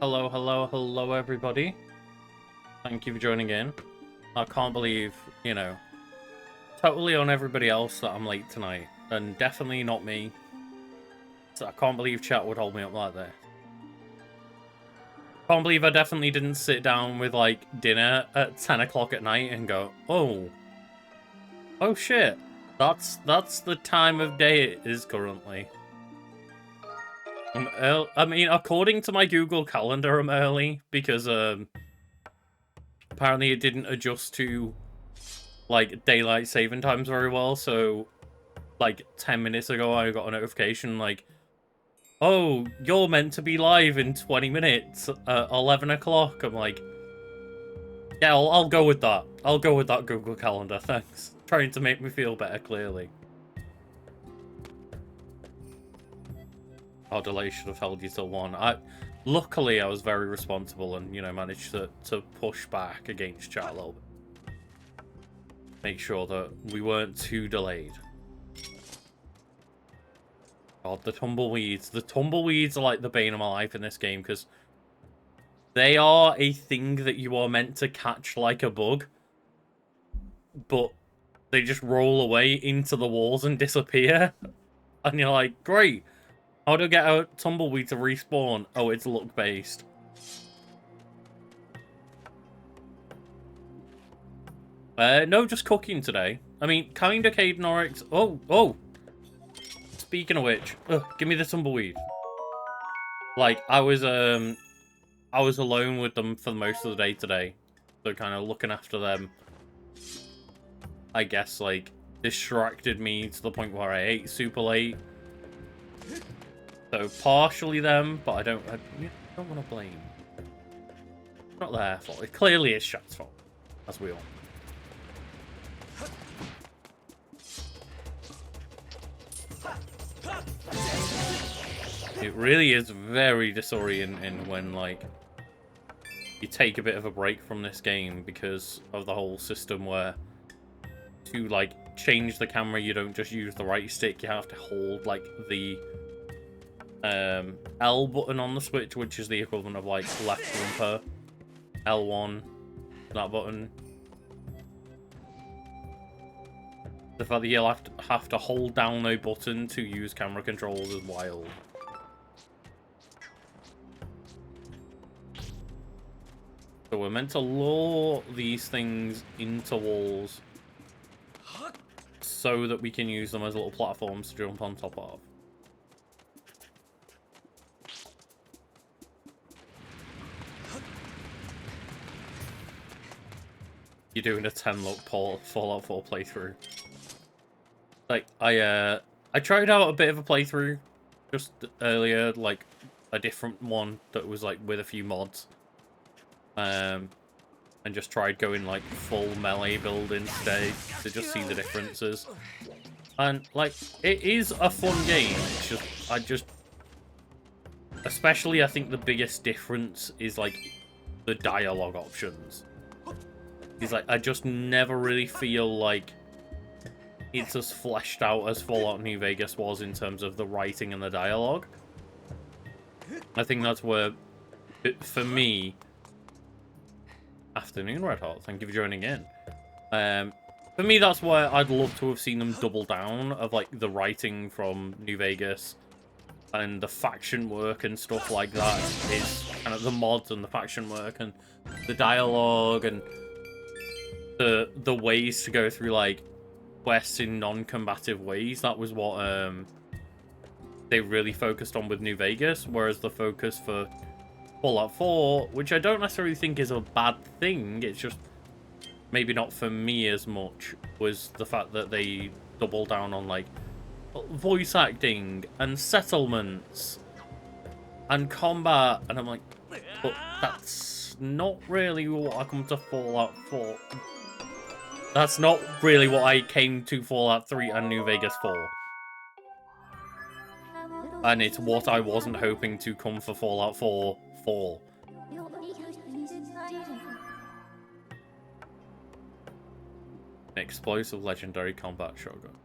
Hello, hello, hello, everybody. Thank you for joining in. I can't believe, totally on everybody else that I'm late tonight, and definitely not me. So I can't believe chat would hold me up like this. Can't believe I definitely didn't sit down with, like, dinner at 10 o'clock at night and go, oh shit, that's the time of day it is currently. I mean, according to my Google Calendar, I'm early, because, apparently it didn't adjust to, like, daylight saving times very well, so, like, 10 minutes ago I got a notification, like, oh, you're meant to be live in 20 minutes at 11 o'clock. I'm like, yeah, I'll go with that. I'll go with that Google Calendar, thanks. Trying to make me feel better, clearly. Our delay should have held you till 1. Luckily, I was very responsible and, managed to push back against chat a little bit. Make sure that we weren't too delayed. God, the tumbleweeds. The tumbleweeds are like the bane of my life in this game, because they are a thing that you are meant to catch like a bug, but they just roll away into the walls and disappear. And you're like, great. How do I get a tumbleweed to respawn? Oh, it's luck-based. No, just cooking today. I mean, kinda Caden Oryx. Oh. Speaking of which, give me the tumbleweed. Like, I was alone with them for most of the day today. So kind of looking after them, I guess, like, distracted me to the point where I ate super late. So partially them, but I don't want to blame. It's not their fault. It clearly is Shat's fault, as we all know. It really is very disorienting when, like, you take a bit of a break from this game because of the whole system where to, like, change the camera, you don't just use the right stick, you have to hold, like, the L button on the Switch, which is the equivalent of, like, left bumper, L1, that button. The fact that you'll have to hold down a button to use camera controls is wild. So we're meant to lure these things into walls so that we can use them as little platforms to jump on top of. You're doing a 10-look Fallout 4 playthrough. Like, I tried out a bit of a playthrough just earlier, like, a different one that was, like, with a few mods. And just tried going, like, full melee build instead to just see the differences. And, like, it is a fun game. It's just, especially, I think the biggest difference is, like, the dialogue options. It's like, I just never really feel like it's as fleshed out as Fallout New Vegas was in terms of the writing and the dialogue. I think that's where, for me... Afternoon, Red Hot. Thank you for joining in. For me, that's where I'd love to have seen them double down of, like, the writing from New Vegas and the faction work and stuff like that is kind of the mods and the faction work and the dialogue and the ways to go through, like, quests in non-combative ways. That was what they really focused on with New Vegas, whereas the focus for Fallout 4, which I don't necessarily think is a bad thing, it's just maybe not for me as much, was the fact that they double down on, like, voice acting and settlements and combat, and I'm like, but that's not really what I come to Fallout 4. That's not really what I came to Fallout 3 and New Vegas for. And it's what I wasn't hoping to come for Fallout 4 for. An explosive legendary combat shotgun.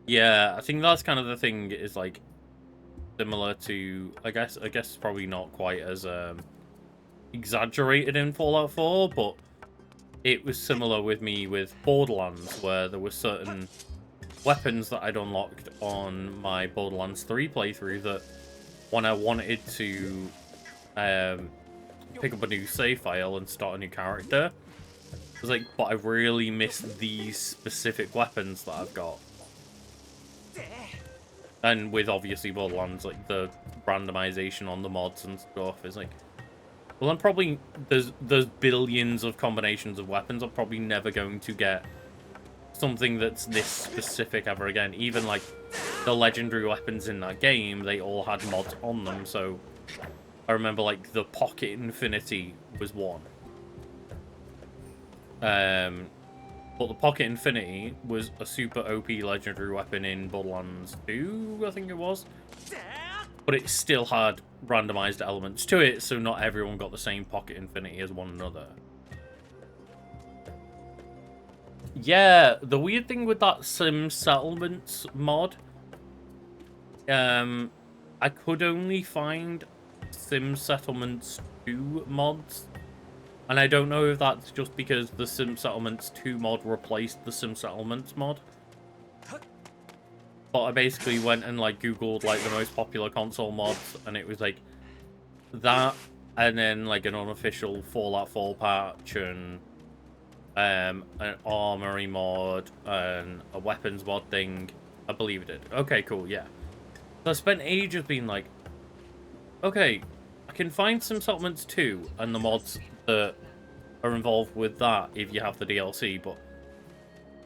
Yeah, I think that's kind of the thing, is like, similar to, I guess probably not quite as exaggerated in Fallout 4, but it was similar with me with Borderlands, where there were certain weapons that I'd unlocked on my Borderlands 3 playthrough that when I wanted to pick up a new save file and start a new character, I was like, but I really miss these specific weapons that I've got. And with, obviously, Borderlands, like, the randomization on the mods and stuff is like, well, I'm probably, there's billions of combinations of weapons. I'm probably never going to get something that's this specific ever again. Even, like, the legendary weapons in that game, they all had mods on them, so I remember, like, the Pocket Infinity was one. But the Pocket Infinity was a super OP legendary weapon in Borderlands 2, I think it was. But it still had randomized elements to it, so not everyone got the same Pocket Infinity as one another. Yeah, the weird thing with that Sim Settlements mod, I could only find Sim Settlements 2 mods. And I don't know if that's just because the Sim Settlements 2 mod replaced the Sim Settlements mod. But I basically went and, like, Googled, like, the most popular console mods, and it was, like, that, and then, like, an unofficial Fallout 4 patch, and an armory mod, and a weapons mod thing. I believe it did. Okay, cool, yeah. So I spent ages being like, okay, I can find Sim Settlements 2 and the mods that are involved with that if you have the DLC, but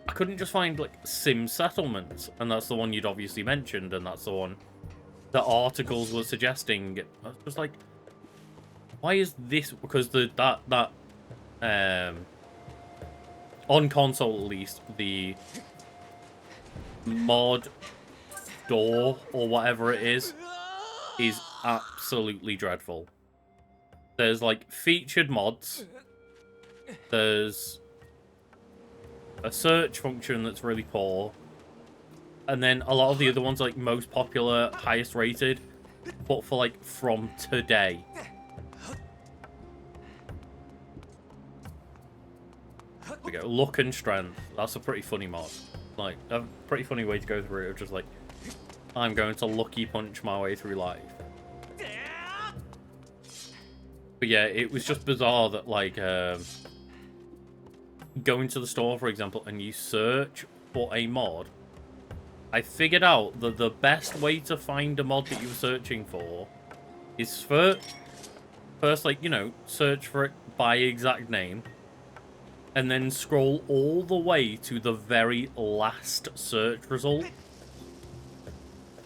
I couldn't just find, like, Sim Settlements, and that's the one you'd obviously mentioned, and that's the one that articles were suggesting. I was just like, why is this? Because that on console at least, the mod store or whatever it is absolutely dreadful. There's, like, featured mods. There's a search function that's really poor. And then a lot of the other ones, like, most popular, highest rated, but for, like, from today. There we go. Luck and strength. That's a pretty funny mod. Like, a pretty funny way to go through it. Just like, I'm going to lucky punch my way through life. But yeah, it was just bizarre that, like, going to the store, for example, and you search for a mod. I figured out that the best way to find a mod that you were searching for is first, like, you know, search for it by exact name, and then scroll all the way to the very last search result.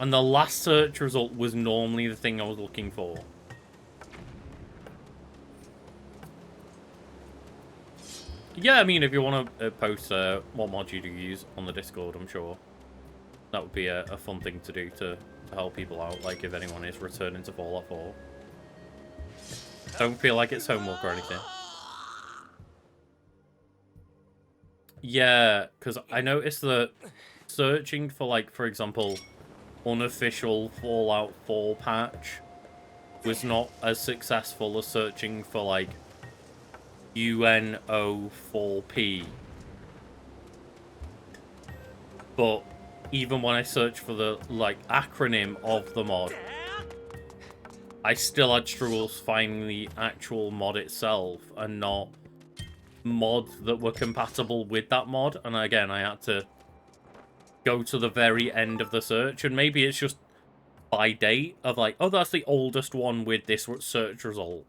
And the last search result was normally the thing I was looking for. Yeah, I mean, if you want to post what mod you do use on the Discord, I'm sure that would be a fun thing to do to help people out, like, if anyone is returning to Fallout 4. Don't feel like it's homework or anything. Yeah, because I noticed that searching for, like, for example, unofficial Fallout 4 patch was not as successful as searching for, like, UNO4P. But even when I search for the, like, acronym of the mod, I still had struggles finding the actual mod itself and not mods that were compatible with that mod. And again, I had to go to the very end of the search, and maybe it's just by date of, like, oh, that's the oldest one with this search result.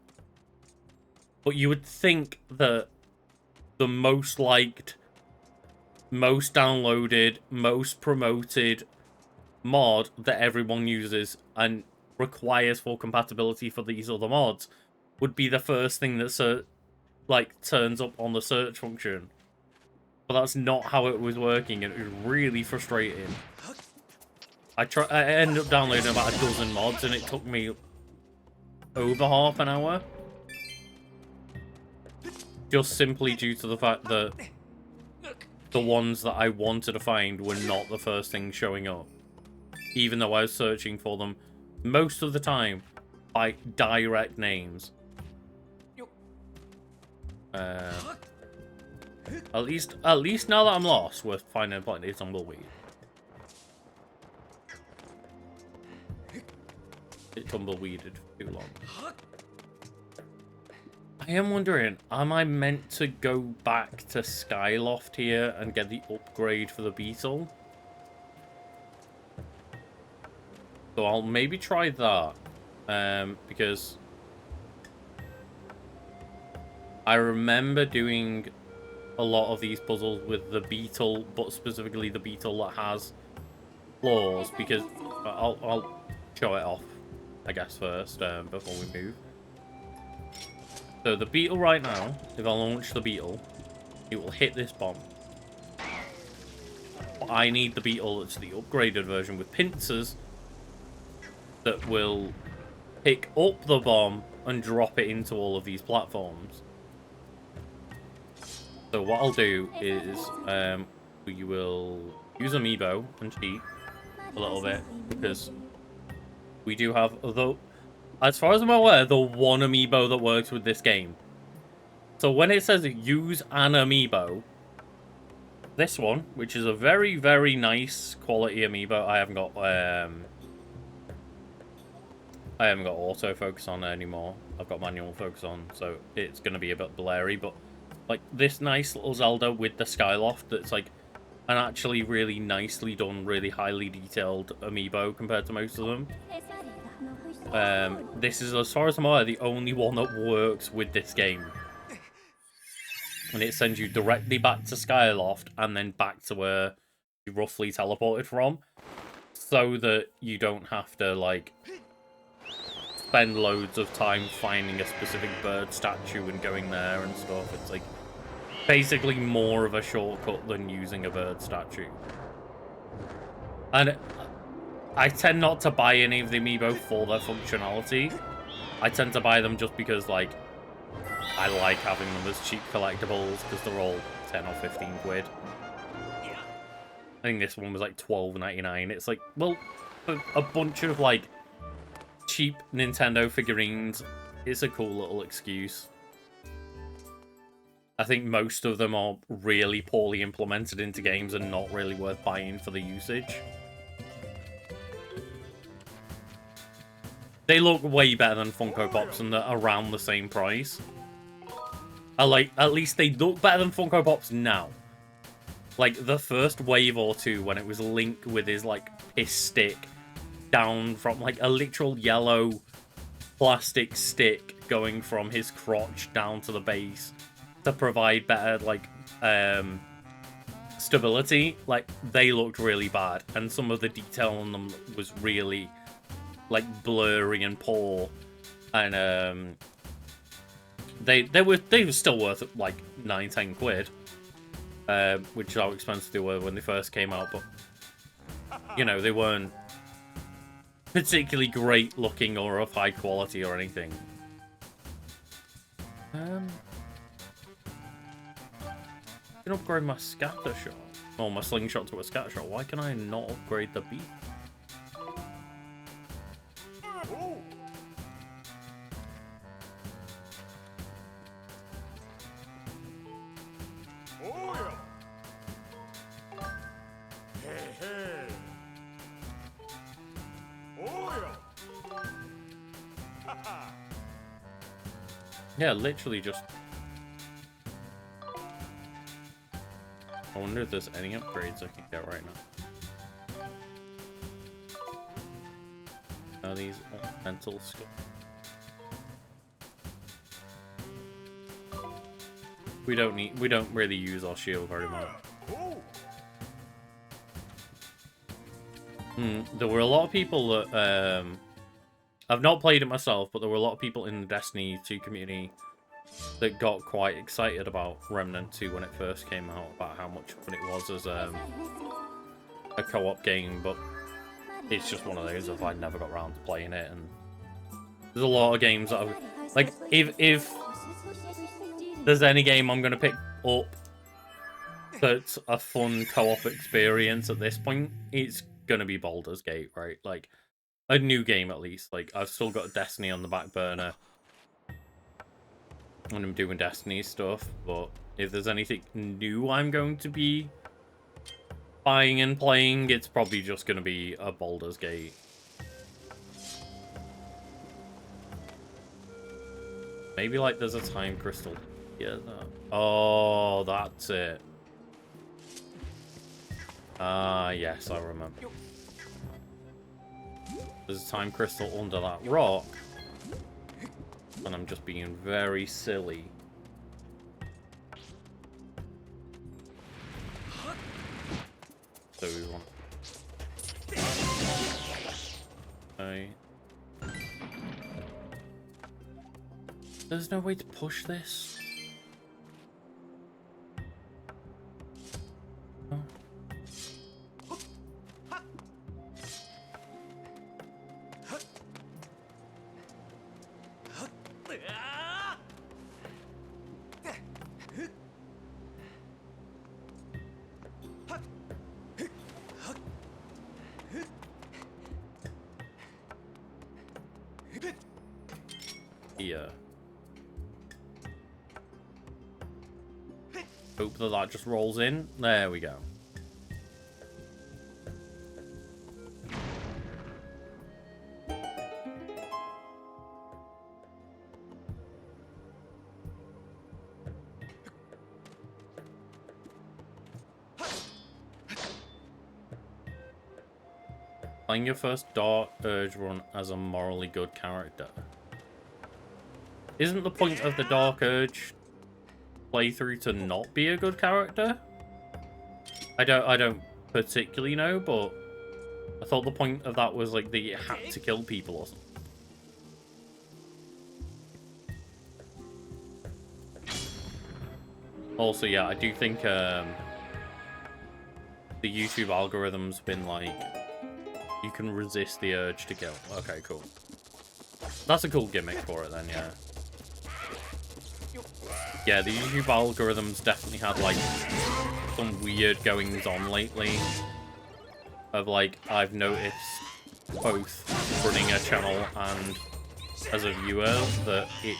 But you would think that the most liked, most downloaded, most promoted mod that everyone uses and requires for compatibility for these other mods would be the first thing that like turns up on the search function. But that's not how it was working, and it was really frustrating. I ended up downloading about a dozen mods, and it took me over half an hour. Just simply due to the fact that the ones that I wanted to find were not the first thing showing up. Even though I was searching for them most of the time by direct names. At least now that I'm lost, we're finding a point. It's tumbleweed. It tumbleweeded for too long. I am wondering, am I meant to go back to Skyloft here and get the upgrade for the beetle? So I'll maybe try that. Because I remember doing a lot of these puzzles with the beetle, but specifically the beetle that has claws, because I'll show it off, I guess, first, before we move. So the beetle right now, if I launch the beetle, it will hit this bomb. But I need the beetle that's the upgraded version with pincers that will pick up the bomb and drop it into all of these platforms. So what I'll do is we will use Amiibo and cheat a little bit, because we do have, although, as far as I'm aware, the one Amiibo that works with this game. So when it says use an Amiibo, this one, which is a very, very nice quality Amiibo, I haven't got autofocus on anymore. I've got manual focus on, so it's going to be a bit blurry, but like this nice little Zelda with the Skyloft, that's like an actually really nicely done, really highly detailed Amiibo compared to most of them. This is, as far as I'm aware, the only one that works with this game. And it sends you directly back to Skyloft and then back to where you roughly teleported from. So that you don't have to, like, spend loads of time finding a specific bird statue and going there and stuff. It's, like, basically more of a shortcut than using a bird statue. And I tend not to buy any of the Amiibo for their functionality. I tend to buy them just because, like, I like having them as cheap collectibles, because they're all 10 or 15 quid. I think this one was like $12.99. It's like, well, a bunch of, like, cheap Nintendo figurines, it's a cool little excuse. I think most of them are really poorly implemented into games and not really worth buying for the usage. They look way better than Funko Pops, and they're around the same price. Like, at least they look better than Funko Pops now. Like, the first wave or two, when it was Link with his, like, piss stick down from, like, a literal yellow plastic stick going from his crotch down to the base to provide better, like, stability. Like, they looked really bad, and some of the detail on them was really, like, blurry and poor, and they were still worth like 9-10 quid, which is how expensive they were when they first came out. But you know, they weren't particularly great looking or of high quality or anything. I can upgrade my scatter shot, or my slingshot to a scatter shot. Why can I not upgrade the beat? Yeah, literally just... I wonder if there's any upgrades I can get right now. Are these mental stuff? We don't really use our shield very much. There were a lot of people that, I've not played it myself, but there were a lot of people in the Destiny 2 community that got quite excited about Remnant 2 when it first came out, about how much fun it was as a co-op game, but it's just one of those of I never got around to playing it, and there's a lot of games that I've, like, if there's any game I'm going to pick up that's a fun co-op experience at this point, it's going to be Baldur's Gate, right? Like, a new game at least. Like, I've still got Destiny on the back burner when I'm doing Destiny stuff, but if there's anything new I'm going to be buying and playing, it's probably just going to be a Baldur's Gate. Maybe, like, there's a time crystal. Yeah. Oh, that's it. Ah, yes, I remember. There's a time crystal under that rock. And I'm just being very silly. So we want... Okay. There's no way to push this? Oh. Yeah. Hope that just rolls in. There we go. Playing your first Dark Urge run as a morally good character. Isn't the point of the Dark Urge playthrough to not be a good character? I don't particularly know, but I thought the point of that was like that you had to kill people or something. Also, yeah, I do think the YouTube algorithm's been like, you can resist the urge to kill. Okay, cool. That's a cool gimmick for it then, yeah. Yeah, the YouTube algorithm's definitely had, like, some weird goings-on lately. Of, like, I've noticed both running a channel and as a viewer that it's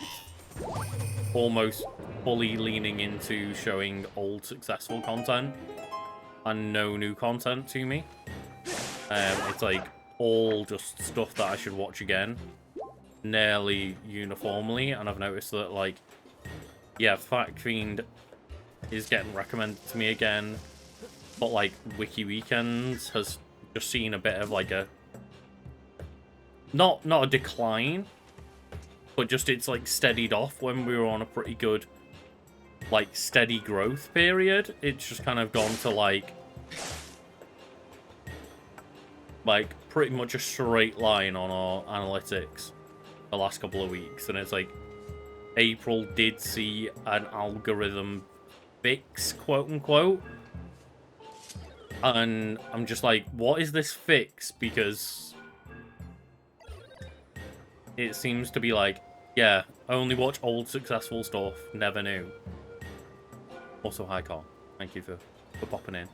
almost fully leaning into showing old successful content and no new content to me. It's, like, all just stuff that I should watch again, nearly uniformly, and I've noticed that, like, yeah, Fact Fiend is getting recommended to me again, but like Wiki Weekends has just seen a bit of like a not a decline, but just it's like steadied off when we were on a pretty good like steady growth period. It's just kind of gone to like pretty much a straight line on our analytics the last couple of weeks, and it's like April did see an algorithm fix, quote unquote. And I'm just like, what is this fix? Because it seems to be like, yeah, only watch old successful stuff, never new. Also, hi Carl. Thank you for popping in.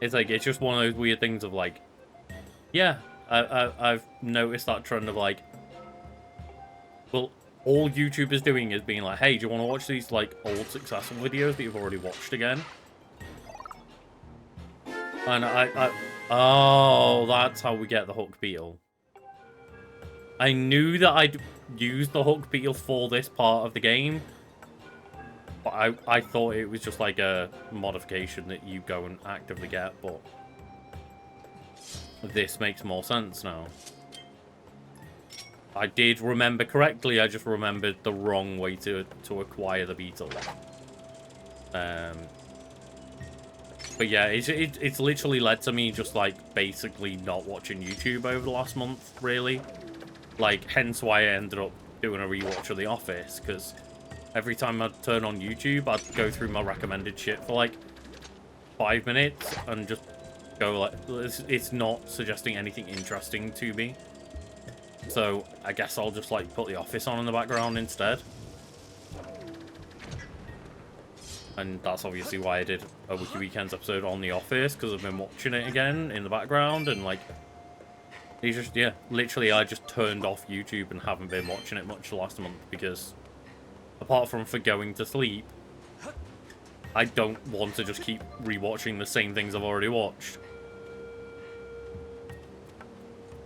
It's like, it's just one of those weird things of like, yeah, I've noticed that trend of like, well, all YouTube is doing is being like, hey, do you want to watch these, like, old successful videos that you've already watched again? And oh, that's how we get the hook beetle. I knew that I'd use the hook beetle for this part of the game, but I thought it was just like a modification that you go and actively get, but this makes more sense now. I did remember correctly, I just remembered the wrong way to acquire the beetle. But yeah, it's literally led to me just, like, basically not watching YouTube over the last month, really. Like, hence why I ended up doing a rewatch of The Office, because every time I'd turn on YouTube, I'd go through my recommended shit for, like, 5 minutes, and just go, like, it's not suggesting anything interesting to me. So, I guess I'll just, like, put The Office on in the background instead. And that's obviously why I did a Wiki Weekends episode on The Office, because I've been watching it again in the background, and, like, He just, yeah, literally I just turned off YouTube and haven't been watching it much last month because apart from for going to sleep, I don't want to just keep rewatching the same things I've already watched.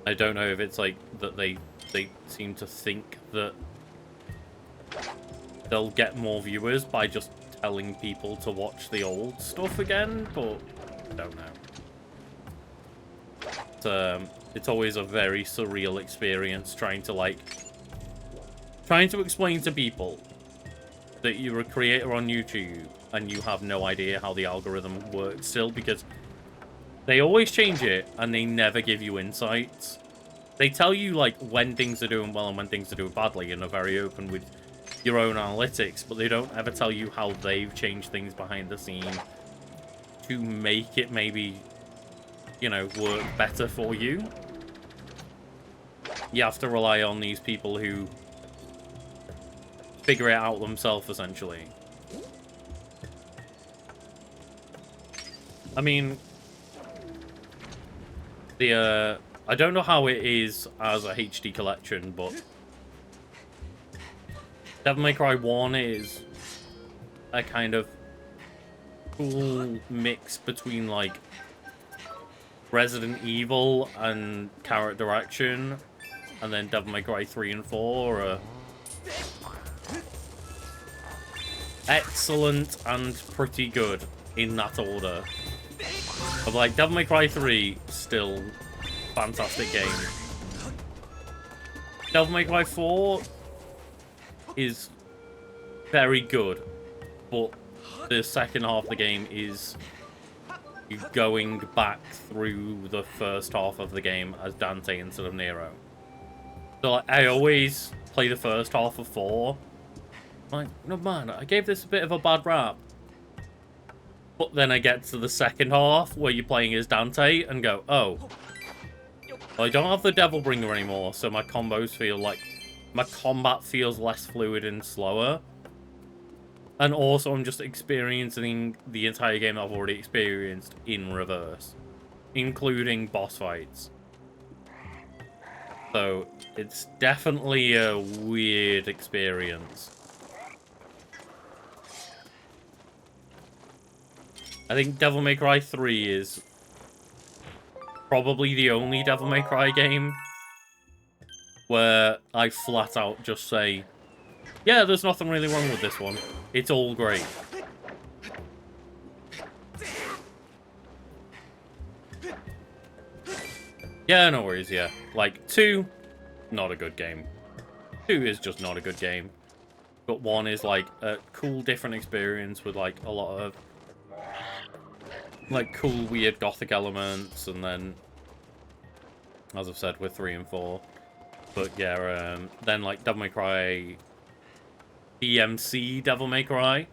I don't know if it's like that they seem to think that they'll get more viewers by just telling people to watch the old stuff again, but I don't know. It's always a very surreal experience trying to explain to people that you're a creator on YouTube and you have no idea how the algorithm works still, because they always change it and they never give you insights. They tell you like when things are doing well and when things are doing badly and are very open with your own analytics, but they don't ever tell you how they've changed things behind the scene to make it maybe, you know, work better for you. You have to rely on these people who figure it out themselves, essentially. I mean, I don't know how it is as a HD collection, but Devil May Cry 1 is a kind of cool mix between, like, Resident Evil and character action, and then Devil May Cry 3 and 4 are excellent and pretty good in that order. But, like, Devil May Cry 3, still fantastic game. Devil May Cry 4 is very good, but the second half of the game is you going back through the first half of the game as Dante instead of Nero. So like, I always play the first half of 4. Like, no man, I gave this a bit of a bad rap. But then I get to the second half where you're playing as Dante and go, oh, I don't have the Devil Bringer anymore, so my combos feel like my combat feels less fluid and slower. And also I'm just experiencing the entire game I've already experienced in reverse, including boss fights. So it's definitely a weird experience. I think Devil May Cry 3 is probably the only Devil May Cry game where I flat out just say, yeah, there's nothing really wrong with this one. It's all great. Yeah, no worries, yeah. Like, 2, not a good game. 2 is just not a good game. But 1 is, like, a cool, different experience with, like, a lot of, like, cool, weird gothic elements, and then, as I've said, with 3 and 4. But, yeah, then, like, Devil May Cry DMC Devil May Cry.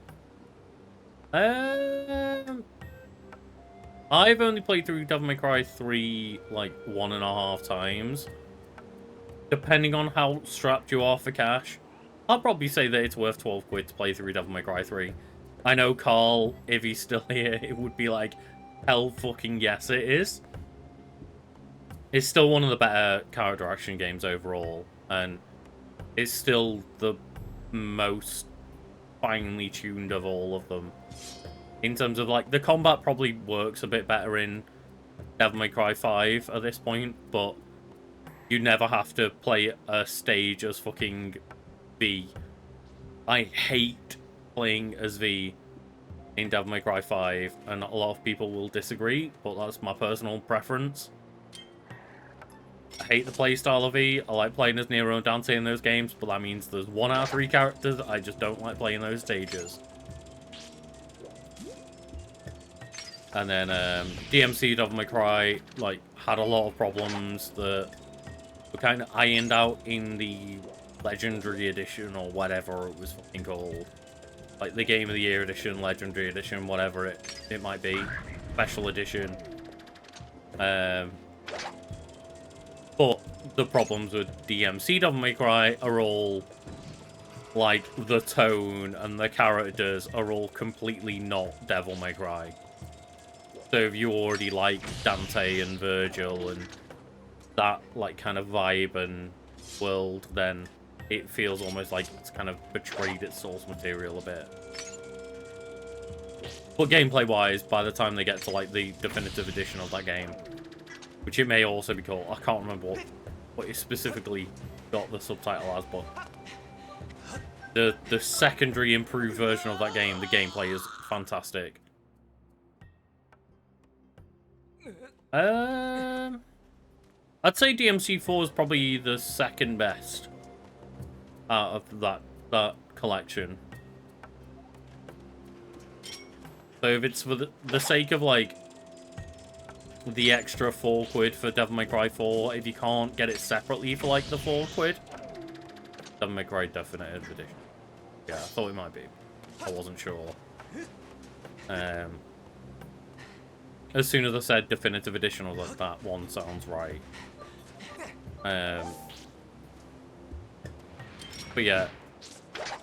I've only played through Devil May Cry 3, like, 1.5 times. Depending on how strapped you are for cash, I'll probably say that it's worth 12 quid to play through Devil May Cry 3. I know Carl, if he's still here, it would be like, hell fucking yes it is. It's still one of the better character action games overall, and it's still the most finely tuned of all of them. In terms of, like, the combat probably works a bit better in Devil May Cry 5 at this point, but you never have to play a stage as fucking V. I hate playing as V in Devil May Cry 5, and a lot of people will disagree, but that's my personal preference. I hate the playstyle of V. I like playing as Nero and Dante in those games, but that means there's 1 out of 3 characters I just don't like playing those stages. And then DMC Devil May Cry, like, had a lot of problems that were kind of ironed out in the Legendary Edition, or whatever it was fucking called. Like, the Game of the Year Edition, Legendary Edition, whatever it might be. Special Edition. But the problems with DMC Devil May Cry are all, like, the tone and the characters are all completely not Devil May Cry. So if you already like Dante and Virgil and that like kind of vibe and world, then it feels almost like it's kind of betrayed its source material a bit. But gameplay-wise, by the time they get to like the definitive edition of that game, which it may also be called, I can't remember what it specifically got the subtitle as, but the secondary improved version of that game, the gameplay is fantastic. I'd say DMC4 is probably the second best out of that collection. So if it's for the sake of like the extra £4 for Devil May Cry 4, if you can't get it separately for like the £4, Devil May Cry Definitive Edition. Yeah, I thought it might be. I wasn't sure. As soon as I said Definitive Edition, I was like, that one sounds right. But yeah,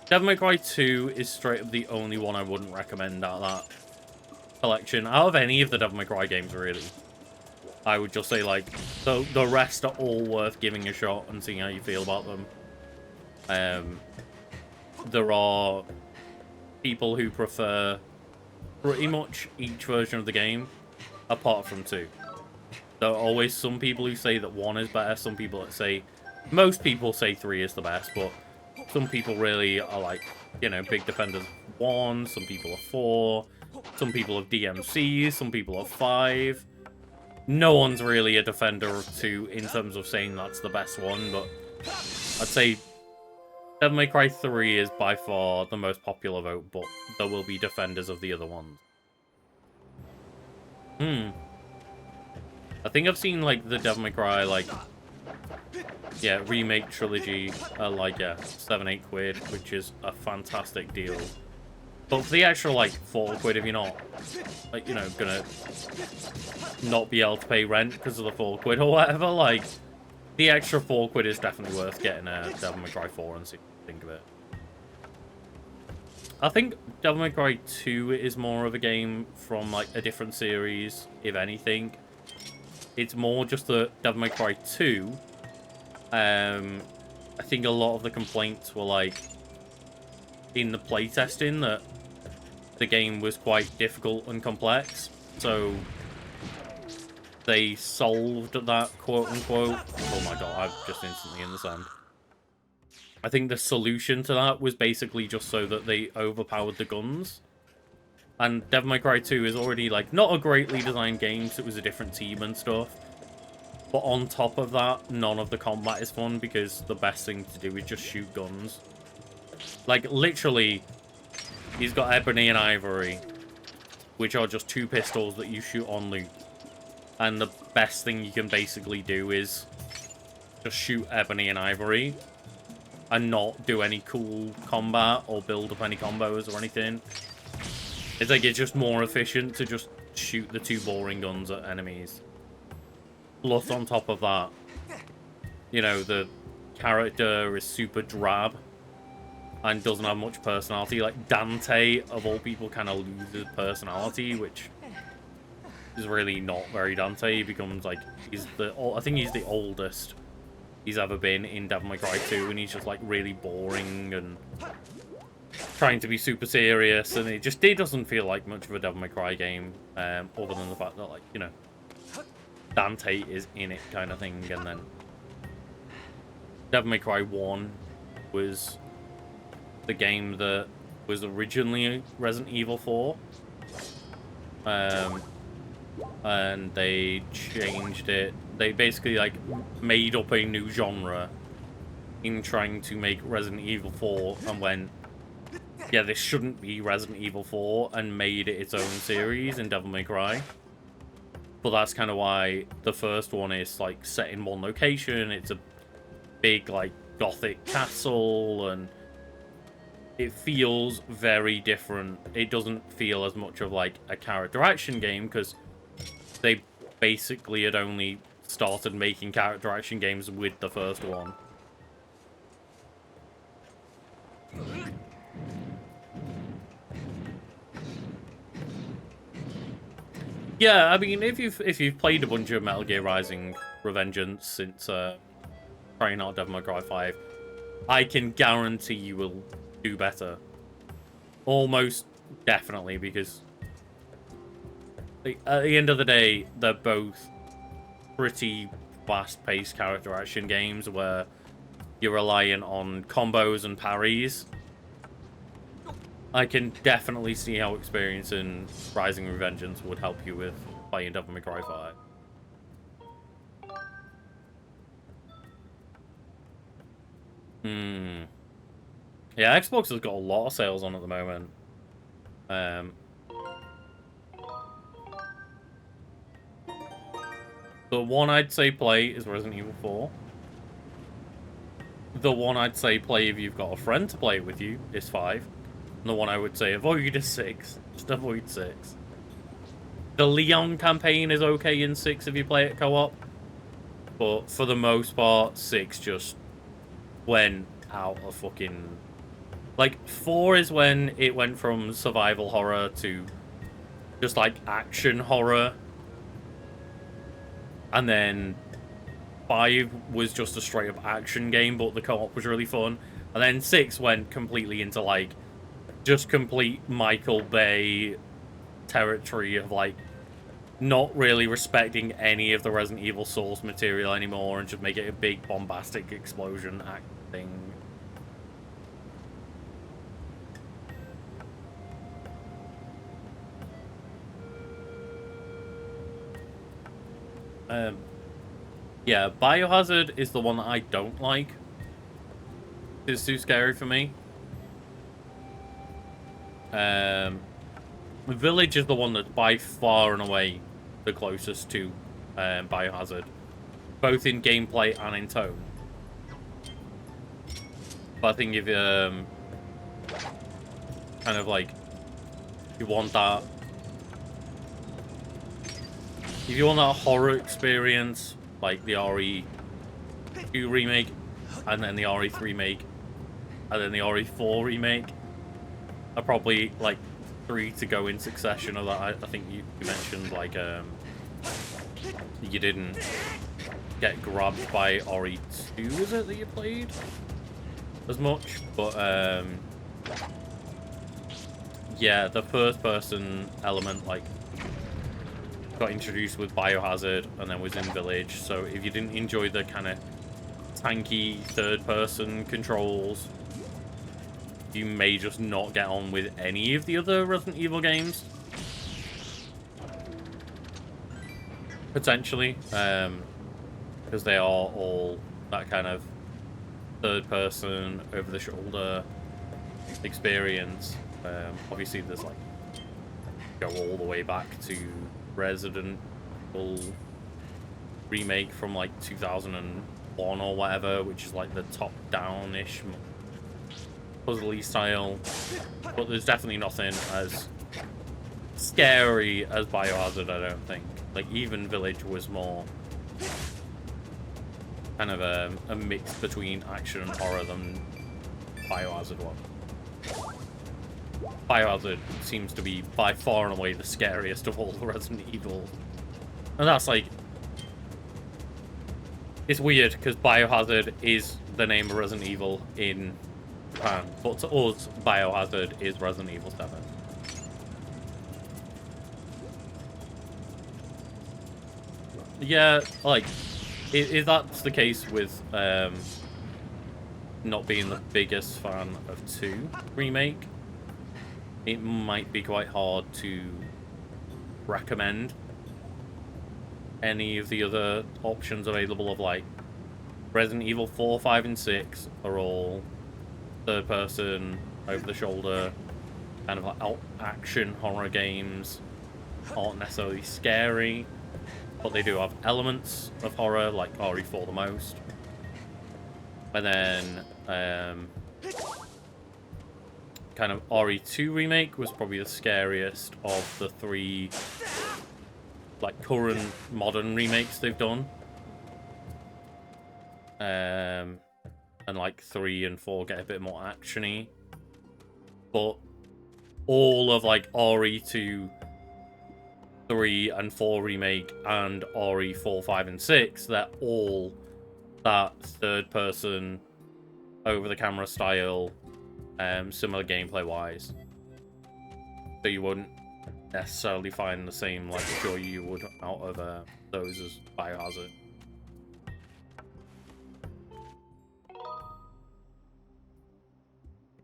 Devil May Cry 2 is straight up the only one I wouldn't recommend out of that collection. Out of any of the Devil May Cry games, really. I would just say, like, the rest are all worth giving a shot and seeing how you feel about them. There are people who prefer pretty much each version of the game, apart from 2. There are always some people who say that 1 is better, some people that say... Most people say 3 is the best, but some people really are like, you know, big defenders of 1, some people are 4, some people have DMCs, some people are 5. No one's really a defender of 2 in terms of saying that's the best one, but I'd say Devil May Cry 3 is by far the most popular vote, but there will be defenders of the other ones. I think I've seen, like, the Devil May Cry, like, yeah, remake trilogy, like, yeah, £7-8, which is a fantastic deal. But for the extra, like, £4, if you're not, like, you know, gonna not be able to pay rent because of the £4 or whatever, like, the extra £4 is definitely worth getting a Devil May Cry 4 and see what you think of it. I think Devil May Cry 2 is more of a game from, like, a different series, if anything. It's more just the Devil May Cry 2. I think a lot of the complaints were, like, in the playtesting, that the game was quite difficult and complex. So they solved that, quote-unquote. Oh my god, I'm just instantly in the sand. I think the solution to that was basically just so that they overpowered the guns. And Devil May Cry 2 is already, like, not a greatly designed game, so it was a different team and stuff. But on top of that, none of the combat is fun, because the best thing to do is just shoot guns. Like, literally, he's got Ebony and Ivory, which are just 2 pistols that you shoot on loop. And the best thing you can basically do is just shoot Ebony and Ivory and not do any cool combat or build up any combos or anything. It's like, it's just more efficient to just shoot the 2 boring guns at enemies. Plus, on top of that, you know, the character is super drab and doesn't have much personality. Like, Dante, of all people, kind of loses personality, which is really not very Dante. He becomes, like, I think he's the oldest he's ever been in Devil May Cry 2, and he's just, like, really boring and trying to be super serious, and it doesn't feel like much of a Devil May Cry game, other than the fact that, like, you know, Dante is in it kind of thing. And then Devil May Cry 1 was the game that was originally Resident Evil 4. And they changed it. They basically, like, made up a new genre in trying to make Resident Evil 4, and went, yeah, this shouldn't be Resident Evil 4, and made it its own series in Devil May Cry. But that's kind of why the first one is, like, set in one location. It's a big, like, gothic castle, and it feels very different. It doesn't feel as much of, like, a character action game, because they basically had only started making character action games with the first one. Yeah, I mean, if you've played a bunch of Metal Gear Rising Revengeance since trying out Devil May Cry 5, I can guarantee you will do better. Almost definitely, because at the end of the day, they're both pretty fast-paced character action games where you're relying on combos and parries. I can definitely see how experiencing Rising Revengeance would help you with playing Devil May Cry 5. Yeah, Xbox has got a lot of sales on at the moment. The one I'd say play is Resident Evil 4. The one I'd say play if you've got a friend to play with you is 5. And the one I would say avoid is 6. Just avoid 6. The Leon campaign is okay in 6 if you play it co-op. But for the most part, 6 just went out of fucking... Like, 4 is when it went from survival horror to just, like, action horror. And then 5 was just a straight-up action game, but the co-op was really fun. And then 6 went completely into, like, just complete Michael Bay territory of, like, not really respecting any of the Resident Evil source material anymore and just make it a big bombastic explosion act thing. Yeah, Biohazard is the one that I don't like. It's too scary for me. Village is the one that's by far and away the closest to Biohazard, both in gameplay and in tone. But I think if kind of like you want that, if you want that horror experience, like the RE2 remake, and then the RE3 remake, and then the RE4 remake, are probably like 3 to go in succession of that. I think you mentioned like you didn't get grabbed by RE2, was it, that you played as much? But yeah, the first person element like got introduced with Biohazard and then was in Village, so if you didn't enjoy the kind of tanky third person controls, you may just not get on with any of the other Resident Evil games. Potentially, because they are all that kind of third person, over the shoulder experience. Obviously there's like, go all the way back to Resident Evil remake from like 2001 or whatever, which is like the top-down-ish puzzly style, but there's definitely nothing as scary as Biohazard, I don't think. Like, even Village was more kind of a mix between action and horror than Biohazard was. Biohazard seems to be by far and away the scariest of all the Resident Evil. And that's like... It's weird, because Biohazard is the name of Resident Evil in Japan, but to us, Biohazard is Resident Evil 7. Yeah, like, if that's the case with not being the biggest fan of 2 remake, it might be quite hard to recommend any of the other options available. Of like Resident Evil 4, 5, and 6 are all third person, over the shoulder, kind of like action horror games. Aren't necessarily scary, but they do have elements of horror, like RE4 the most. And then kind of RE2 remake was probably the scariest of the 3 like current modern remakes they've done. And like 3 and 4 get a bit more actiony, but all of like RE2 3 and 4 remake and RE 4, 5, and 6, they're all that third person, over the camera style, similar gameplay wise. So you wouldn't necessarily find the same like joy you would out of those as Biohazard.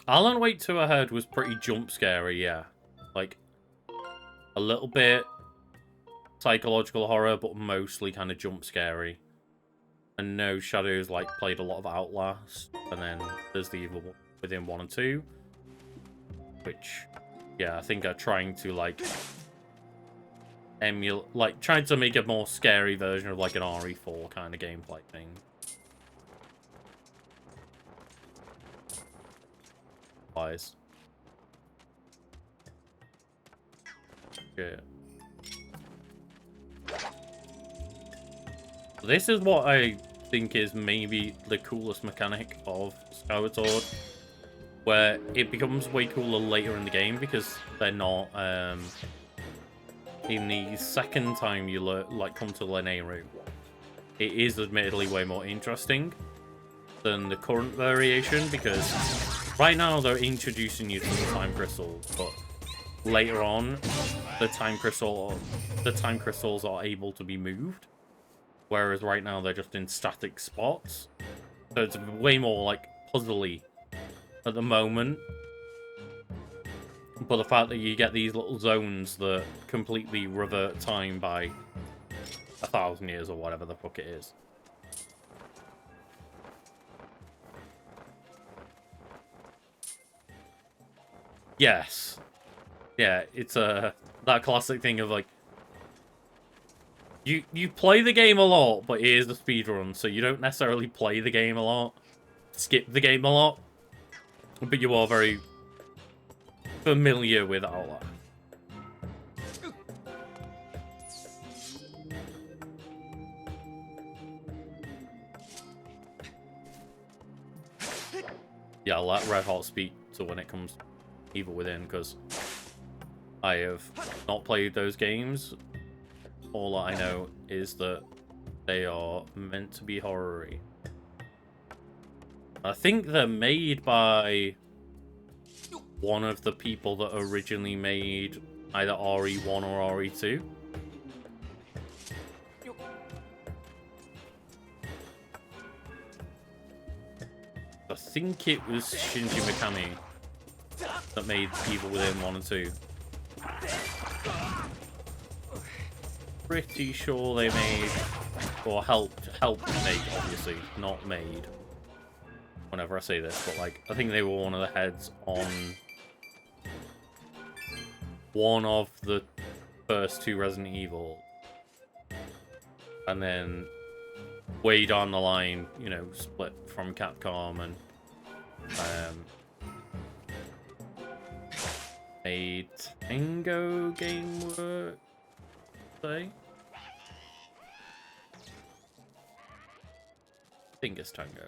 Alan Wake 2 Ahead was pretty jump scary, yeah. Like, a little bit psychological horror, but mostly kind of jump scary. And no, Shadows like played a lot of Outlast, and then there's the Evil Within 1 and 2, which, yeah, I think are trying to like emulate, like trying to make a more scary version of like an RE4 kind of gameplay thing. Wise. Shit. This is what I think is maybe the coolest mechanic of Skyward Sword, where it becomes way cooler later in the game because they're not in the second time you come to Lanayru. It is admittedly way more interesting than the current variation, because right now they're introducing you to the time crystals, but later on the time crystals are able to be moved. Whereas right now they're just in static spots. So it's way more like puzzly at the moment. But the fact that you get these little zones that completely revert time by 1,000 years or whatever the fuck it is. Yes. Yeah, it's that classic thing of like, You play the game a lot, but it is a speedrun, so you don't necessarily play the game a lot, skip the game a lot, but you are very familiar with Outlast. Yeah, I'll let Red Hot speak to when it comes to Evil Within, because I have not played those games. All I know is that they are meant to be horror-y. I think they're made by one of the people that originally made either RE1 or RE2. I think it was Shinji Mikami that made Evil Within 1 and 2. Pretty sure they made, or helped make, obviously, not made. Whenever I say this, but like, I think they were one of the heads on one of the first 2 Resident Evil. And then way down the line, you know, split from Capcom and made Tango Gameworks, say? I think it's Tango.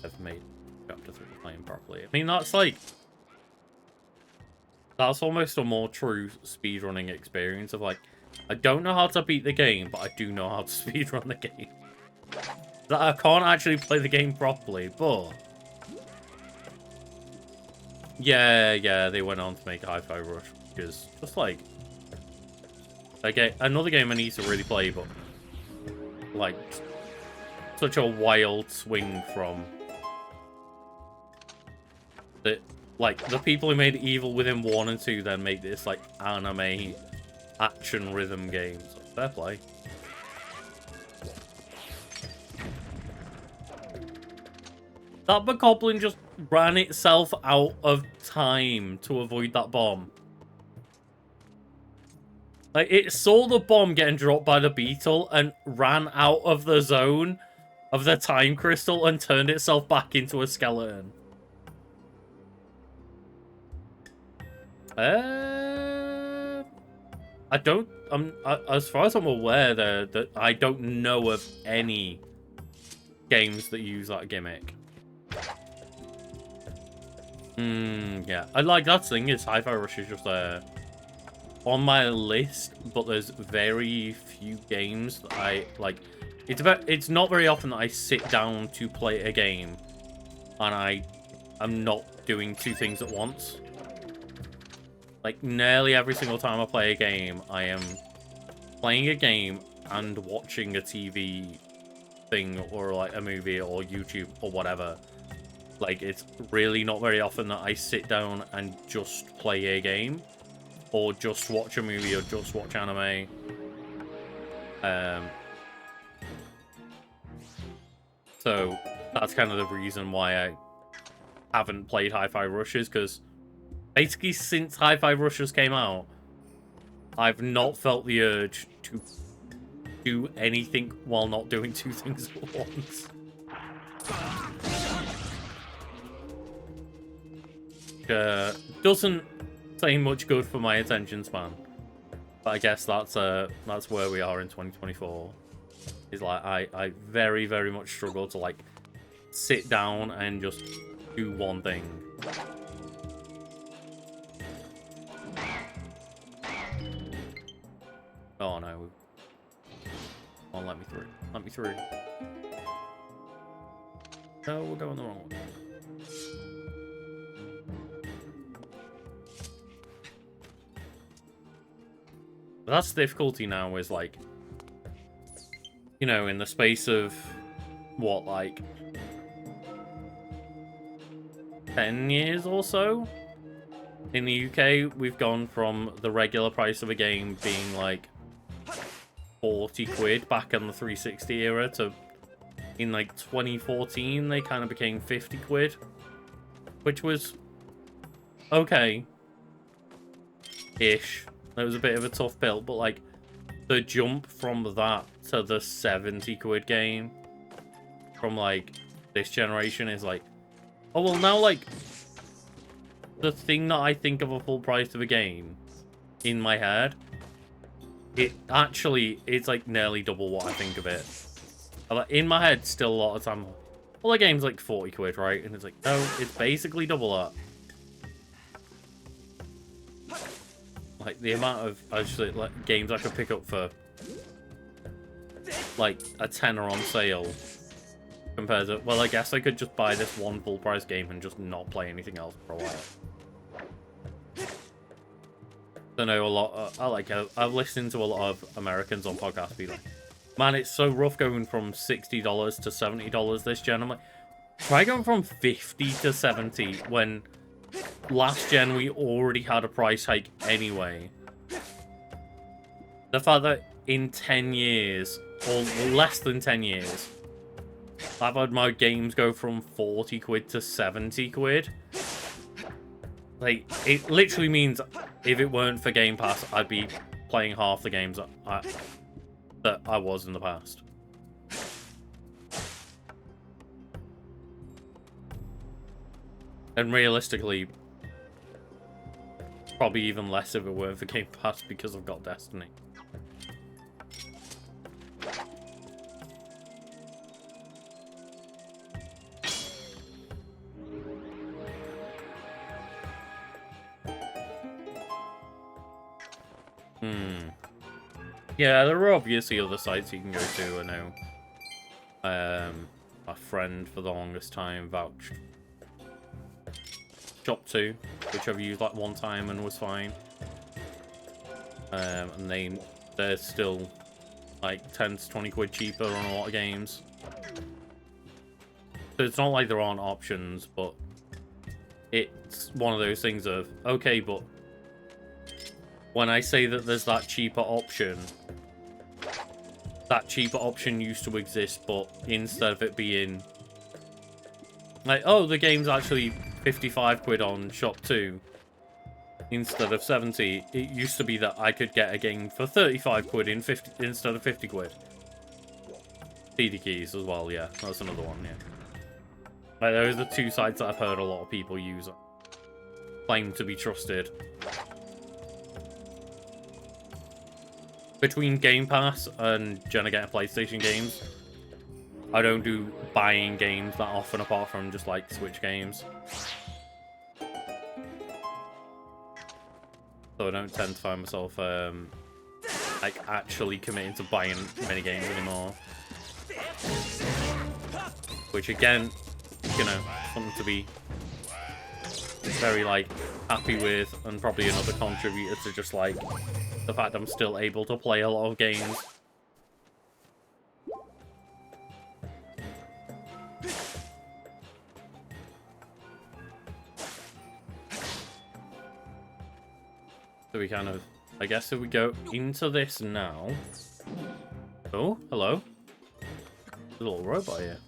I've made chapter 3 playing properly. I mean, that's like, that's almost a more true speedrunning experience of like, I don't know how to beat the game, but I do know how to speedrun the game. That I can't actually play the game properly, but yeah, they went on to make Hi-Fi Rush, which is just like, okay, another game I need to really play, but like such a wild swing from the, like, the people who made Evil Within 1 and 2 then make this like anime action rhythm games. Fair play. That bokoblin just ran itself out of time to avoid that bomb. Like, it saw the bomb getting dropped by the beetle and ran out of the zone of the time crystal and turned itself back into a skeleton. I don't, as far as I'm aware, that I don't know of any games that use that gimmick. Yeah. I like that thing is Hi-Fi Rush is just on my list, but there's very few games that I like. It's not very often that I sit down to play a game and I'm not doing two things at once. Like, nearly every single time I play a game, I am playing a game and watching a TV thing or, like, a movie or YouTube or whatever. Like, it's really not very often that I sit down and just play a game or just watch a movie or just watch anime. So that's kind of the reason why I haven't played Hi-Fi Rushes, because basically since Hi-Fi Rushes came out, I've not felt the urge to do anything while not doing two things at once. Doesn't say much good for my attention span, but I guess that's where we are in 2024. Is like I very, very much struggle to like sit down and just do one thing. Oh no. Come on, let me through. Let me through. No, we're going the wrong way. But that's the difficulty now, is like, you know, in the space of what, like 10 years or so in the UK, we've gone from the regular price of a game being like 40 quid back in the 360 era to in like 2014 they kind of became 50 quid, which was okay ish. It was a bit of a tough build, but like the jump from that to the 70 quid game from like this generation is like, oh well, now like the thing that I think of a full price of a game in my head, it's like nearly double what I think of it. In my head, still a lot of time, well, the game's like 40 quid, right? And it's like, no, it's basically double that. Like, the amount of actually like games I could pick up for like a tenner on sale compared to, well, I guess I could just buy this one full price game and just not play anything else for a while. I know a lot. I've listened to a lot of Americans on podcasts be like, man, it's so rough going from $60 to $70 this gen. I'm like, try going from 50 to 70 when last gen we already had a price hike anyway. The fact that in 10 years, or less than 10 years, I've had my games go from 40 quid to 70 quid. Like, it literally means if it weren't for Game Pass, I'd be playing half the games that I was in the past. And realistically, probably even less if it weren't for Game Pass, because I've got Destiny. Yeah, there are obviously other sites you can go to. I know a friend for the longest time vouched Shop 2, which I've used like one time and was fine. And they're still like 10 to 20 quid cheaper on a lot of games. So it's not like there aren't options, but it's one of those things of, okay, but when I say that there's that cheaper option used to exist, but instead of it being like, oh, the game's actually 55 quid on Shop 2 instead of 70, it used to be that I could get a game for 35 quid instead of 50 quid. CD keys as well, yeah, that's another one, yeah. Like, those are two sites that I've heard a lot of people use, claim to be trusted. Between Game Pass and Jenna getting PlayStation games, I don't do buying games that often, apart from just like Switch games. So I don't tend to find myself like actually committing to buying many games anymore. Which again, you know, something to be very like happy with, and probably another contributor to just like the fact I'm still able to play a lot of games. So we kind of, I guess if we go into this now. Oh, hello. There's a little robot here.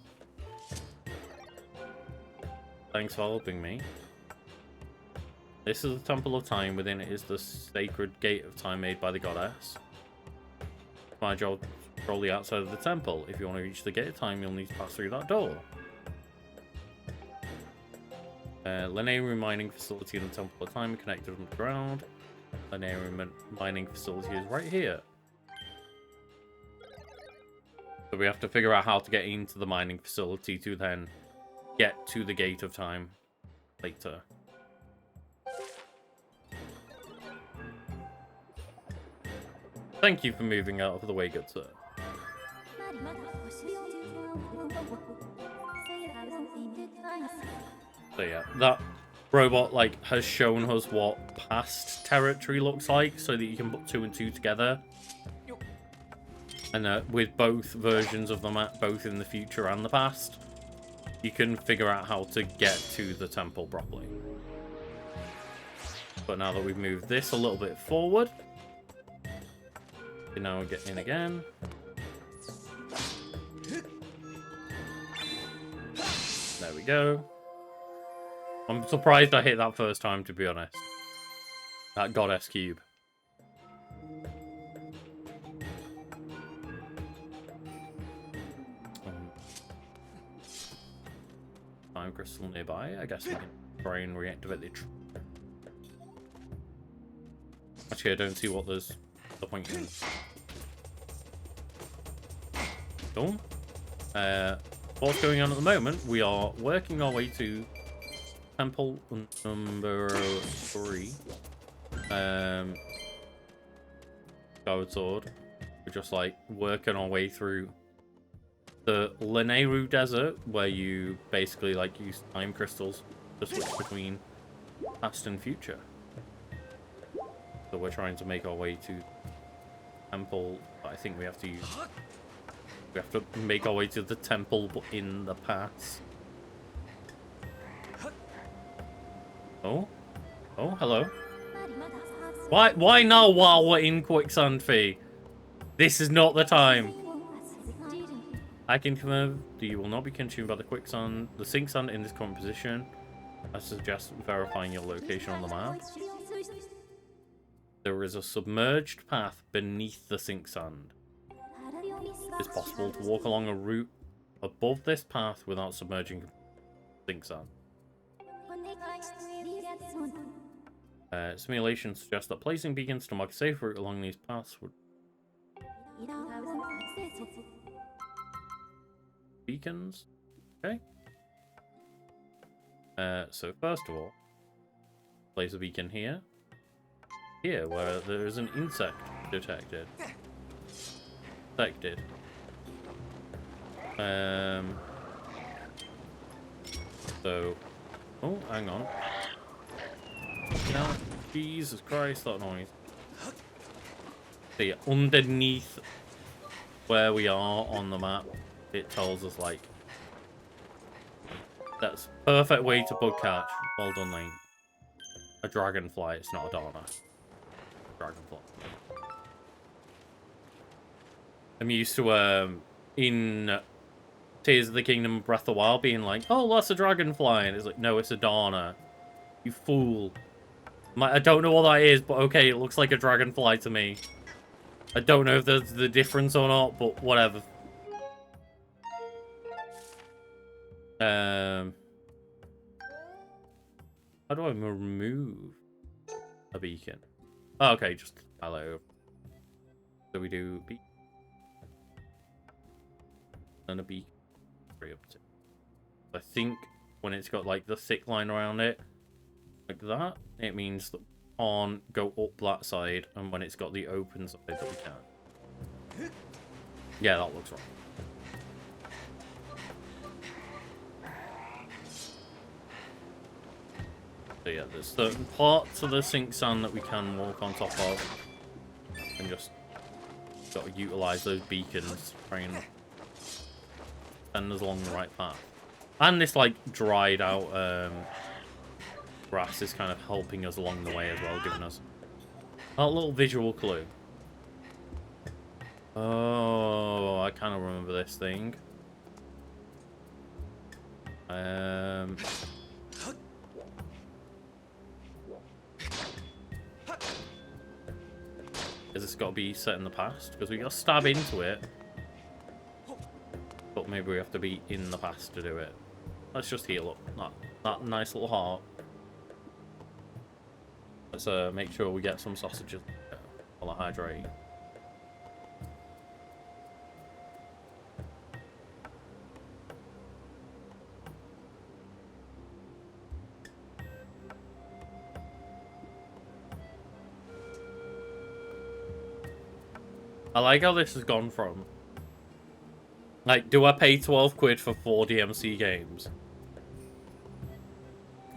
Thanks for helping me. This is the Temple of Time. Within it is the sacred gate of time made by the goddess. My job is to control the outside of the temple. If you want to reach the gate of time, you'll need to pass through that door. Lanayru mining facility and the Temple of Time are connected underground. Lanayru mining facility is right here. So we have to figure out how to get into the mining facility to then get to the gate of time later. Thank you for moving out of the way, good sir. So yeah, that robot like has shown us what past territory looks like, so that you can put 2 and 2 together. And with both versions of the map, both in the future and the past, you can figure out how to get to the temple properly. But now that we've moved this a little bit forward, we now get in again. There we go. I'm surprised I hit that first time, to be honest. That goddess cube. Time crystal nearby. I guess we can try and reactivate the... Actually, I don't see what there's the point in. Cool. What's going on at the moment? We are working our way to temple number 3. Skyward Sword. We're just like working our way through the Lanayru Desert, where you basically like use time crystals to switch between past and future. So we're trying to make our way to temple, but I think we have to use... We have to make our way to the temple, but in the past. Oh? Oh, hello. Why now while we're in Quicksand Fee? This is not the time. I can confirm that you will not be consumed by the sink sand in this current position. I suggest verifying your location on the map. There is a submerged path beneath the sink sand. It's possible to walk along a route above this path without submerging sink sand. Simulations suggest that placing beacons to mark a safe route along these paths would... Beacons? Okay. So first of all, place a beacon here. Here, where there is an insect detected. So... Oh, hang on. No, Jesus Christ, that noise. See, underneath where we are on the map, it tells us, like... That's perfect way to bug catch. Well done, Lane. A dragonfly, it's not a Dharma. Dragonfly. I'm used to, in Tears of the Kingdom Breath of the Wild being like, oh, that's a dragonfly. And it's like, no, it's a Dharma. You fool. I don't know what that is, but okay, it looks like a dragonfly to me. I don't know if there's the difference or not, but whatever. How do I remove a beacon? Oh, okay, just hello. So we do beacon and a beacon. 3 up to. I think when it's got like the thick line around it, like that, it means that we can't go up that side, and when it's got the open side that we can. Yeah, that looks right. So yeah, there's certain parts of the sink sand that we can walk on top of, and just got to utilize those beacons to try and send us along the right path. And this like dried out grass is kind of helping us along the way as well, giving us that little visual clue. Oh, I kind of remember this thing. Has this got to be set in the past? Because we got to stab into it. But maybe we have to be in the past to do it. Let's just heal up. That nice little heart. Let's make sure we get some sausages while I hydrate. I like how this has gone from, like, do I pay 12 quid for 4 DMC games?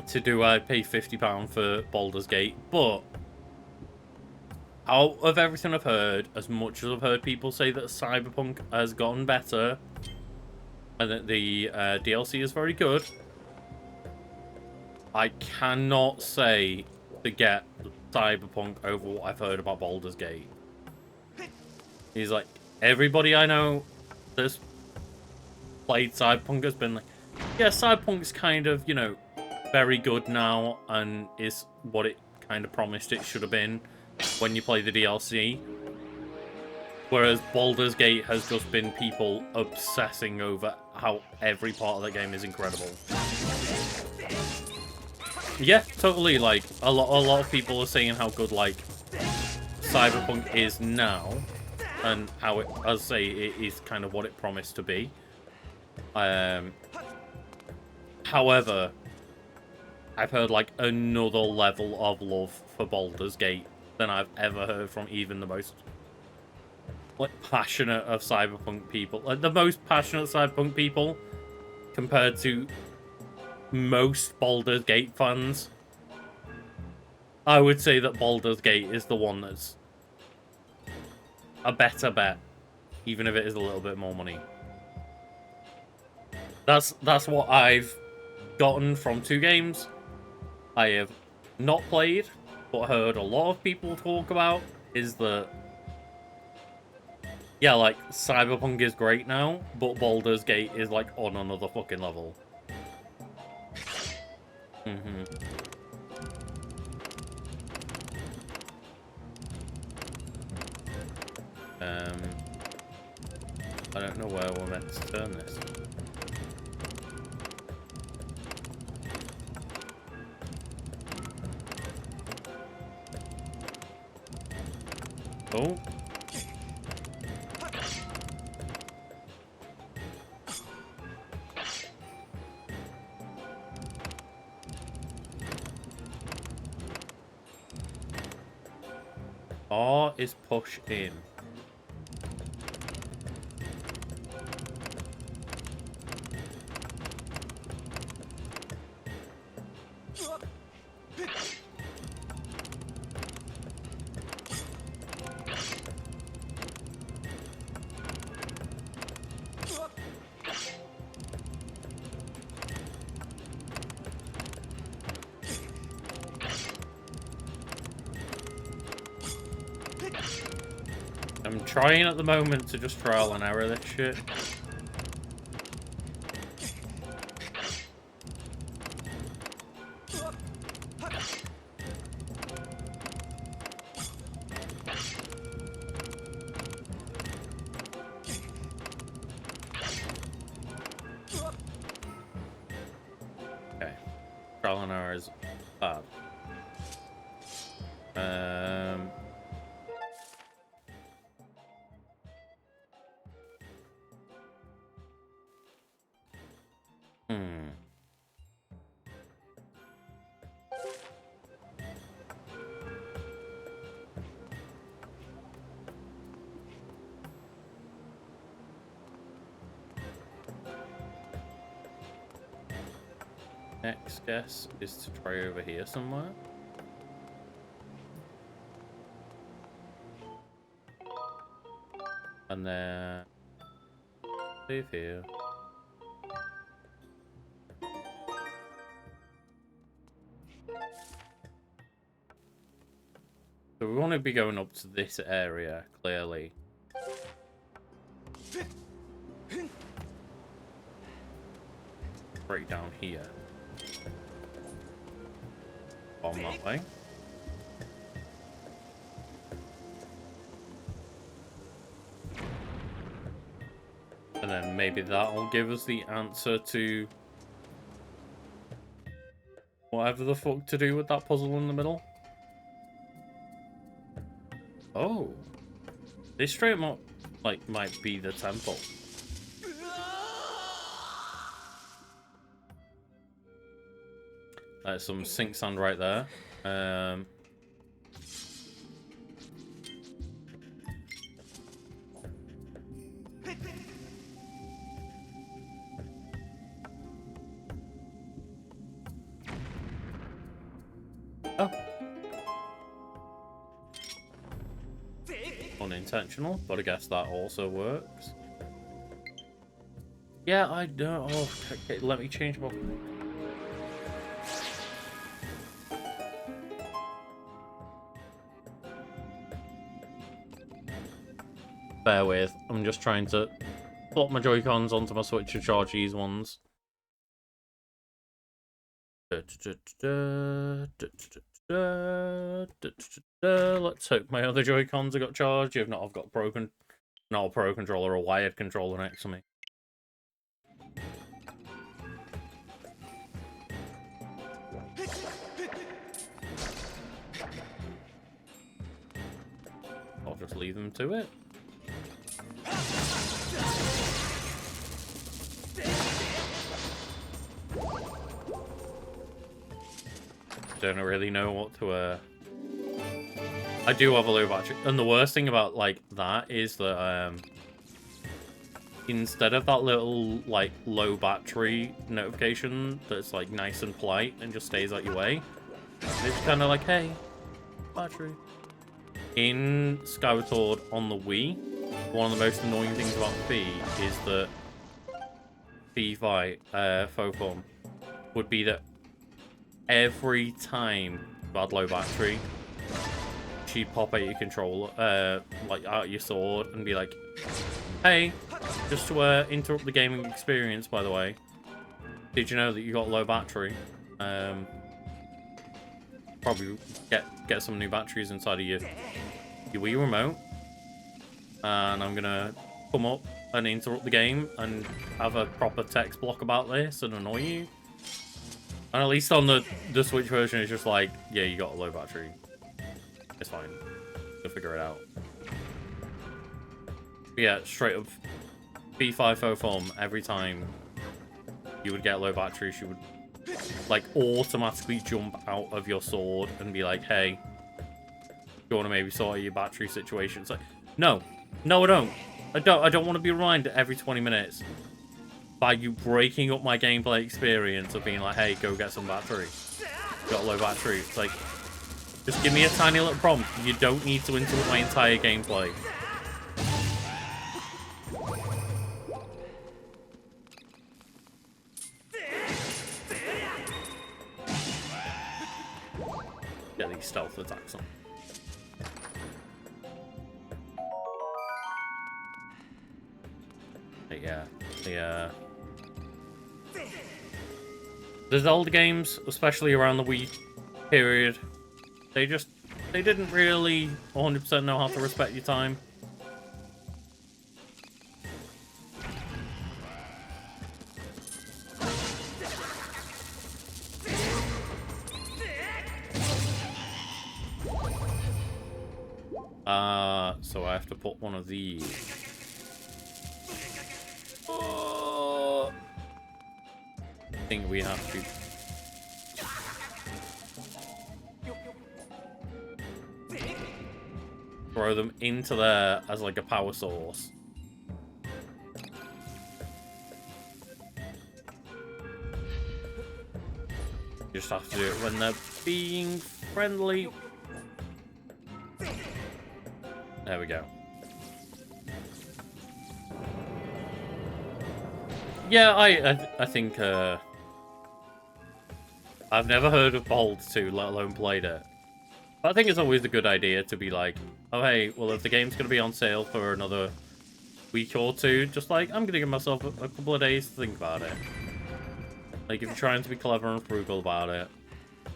To do I pay £50 for Baldur's Gate? But out of everything I've heard, as much as I've heard people say that Cyberpunk has gotten better and that the DLC is very good, I cannot say to get Cyberpunk over what I've heard about Baldur's Gate. He's like, everybody I know that's played Cyberpunk has been like, yeah, Cyberpunk's kind of, you know, very good now and is what it kind of promised it should have been when you play the DLC. Whereas Baldur's Gate has just been people obsessing over how every part of the game is incredible. Yeah, totally. Like, a lot of people are saying how good, like, Cyberpunk is now. And how it, as I say, it is kind of what it promised to be. However, I've heard like another level of love for Baldur's Gate than I've ever heard from even the most like passionate of Cyberpunk people. Like the most passionate Cyberpunk people compared to most Baldur's Gate fans. I would say that Baldur's Gate is the one that's a better bet, even if it is a little bit more money. That's what I've gotten from 2 games. I have not played, but heard a lot of people talk about, is that, yeah, like, Cyberpunk is great now, but Baldur's Gate is, like, on another fucking level. I don't know where we're meant to turn this. Oh. R is push in. I'm trying at the moment to just trial and error this shit. Okay. Trial and error is bad. next guess is to try over here somewhere. And then save here. So we want to be going up to this area, clearly. Right down here. On that way. And then maybe that'll give us the answer to whatever the fuck to do with that puzzle in the middle. Oh. This straight up, like, might be the temple. There's some sink sand right there. Oh. Unintentional, but I guess that also works. Yeah, I don't. Oh, okay, let me change my. Bear with. I'm just trying to plot my Joy-Cons onto my Switch to charge these ones. Let's hope my other Joy-Cons have got charged. If not, I've got not a Pro controller, a wired controller next to me. I'll just leave them to it. Don't really know what to I do have a low battery, and the worst thing about like that is that instead of that little like low battery notification that's like nice and polite and just stays out your way, it's kind of like, hey, battery. In Skyward Sword on the Wii, one of the most annoying things about Fee is that Fee fight faux form would be that every time you had low battery, she'd pop out your controller, like out your sword, and be like, "Hey, just to interrupt the gaming experience, by the way, did you know that you got low battery? Probably get some new batteries inside of your Wii remote, and I'm gonna come up and interrupt the game and have a proper text block about this and annoy you." And at least on the Switch version, it's just like, yeah, you got a low battery. It's fine. You'll figure it out. But yeah, straight up B5 faux form, every time you would get low battery, she would like automatically jump out of your sword and be like, hey, you want to maybe sort out your battery situation? It's like, no, I don't. I don't want to be reminded every 20 minutes by you breaking up my gameplay experience of being like, hey, go get some battery. Got a low battery. It's like, just give me a tiny little prompt. You don't need to interrupt my entire gameplay. Get these stealth attacks on. But yeah, the Zelda games, especially around the Wii period, they didn't really 100% know how to respect your time. So I have to put one of these. Oh. I think we have to. Throw them into there as like a power source. just have to do it when they're being friendly. There we go. Yeah, I think, I've never heard of Behold 2, let alone played it. But I think it's always a good idea to be like, oh hey, well if the game's going to be on sale for another week or two, just like, I'm going to give myself a couple of days to think about it. Like, if you're trying to be clever and frugal about it,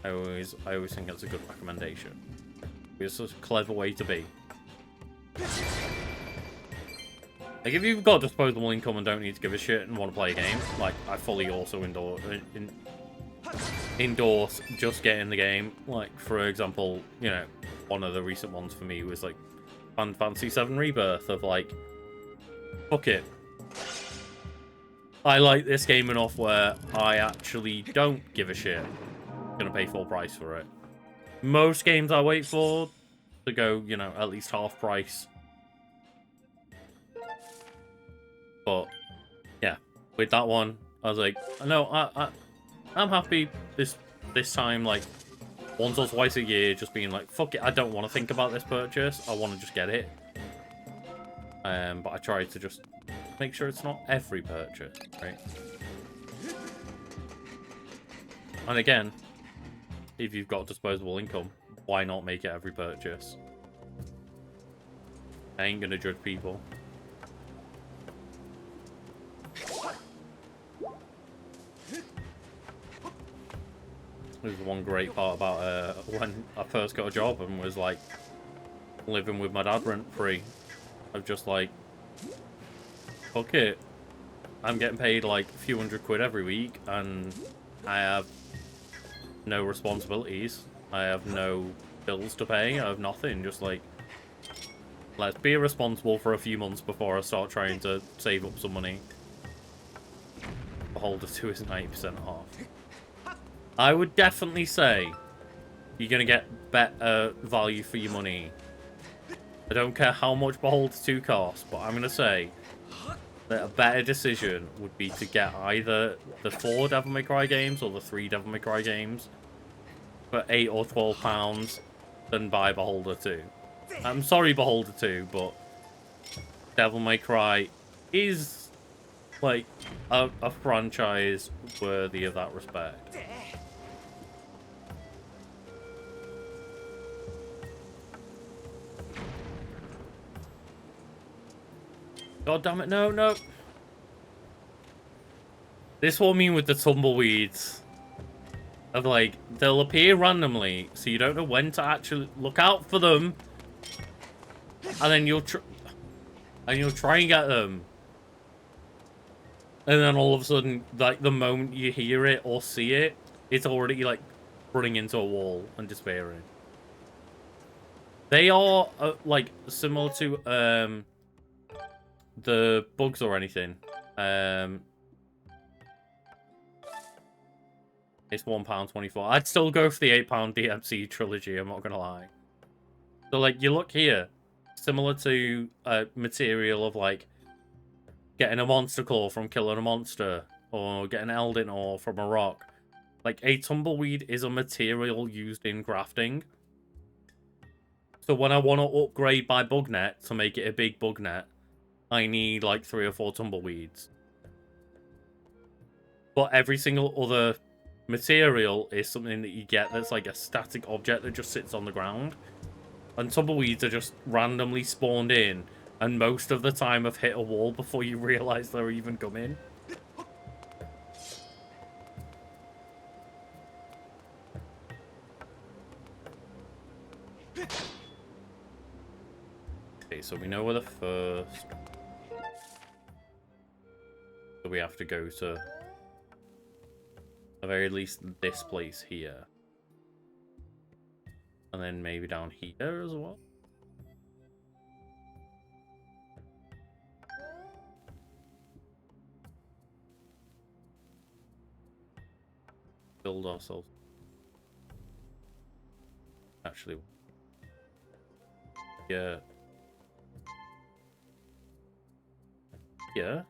I always think that's a good recommendation. It's a clever way to be. Like, if you've got disposable income and don't need to give a shit and want to play a game, like, I fully also endorse just getting the game. Like, for example, you know, one of the recent ones for me was, like, Final Fantasy VII Rebirth of, like, fuck it. I like this game enough where I actually don't give a shit. I'm gonna pay full price for it. Most games I wait for to go, you know, at least half price. But yeah, with that one, I was like, no, I'm happy this time, like once or twice a year, just being like, fuck it, I don't want to think about this purchase. I want to just get it. But I try to just make sure it's not every purchase, right? And again, if you've got disposable income, why not make it every purchase? I ain't gonna judge people. There's one great part about when I first got a job and was like living with my dad rent free. Of just like, fuck it. I'm getting paid like a few £100 every week and I have no responsibilities. I have no bills to pay. I have nothing. Just like, let's be irresponsible for a few months before I start trying to save up some money. Beholder 2 is 90% off. I would definitely say you're going to get better value for your money. I don't care how much Beholder 2 costs, but I'm going to say that a better decision would be to get either the 4 Devil May Cry games or the 3 Devil May Cry games for £8 or £12 than buy Beholder 2. I'm sorry, Beholder 2, but Devil May Cry is like a franchise worthy of that respect. God damn it, no, no. This will mean with the tumbleweeds. Of like, they'll appear randomly, so you don't know when to actually look out for them. And then you'll try and get them. And then all of a sudden, like, the moment you hear it or see it, it's already, like, running into a wall and disappearing. They are, like, similar to, the bugs or anything. It's £1.24. I'd still go for the £8 DMC trilogy, I'm not gonna lie. So, like, you look here, similar to material of, like, getting a monster claw from killing a monster, or getting Eldin ore from a rock. Like, a tumbleweed is a material used in crafting. So when I want to upgrade my bug net to make it a big bug net, I need, like, 3 or 4 tumbleweeds. But every single other material is something that you get that's like a static object that just sits on the ground. And tumbleweeds are just randomly spawned in, and most of the time have hit a wall before you realise they're even coming. Okay, so we know where the first... So we have to go to, at the very least, this place here. And then maybe down here as well. Build ourselves. Actually. Yeah. Yeah.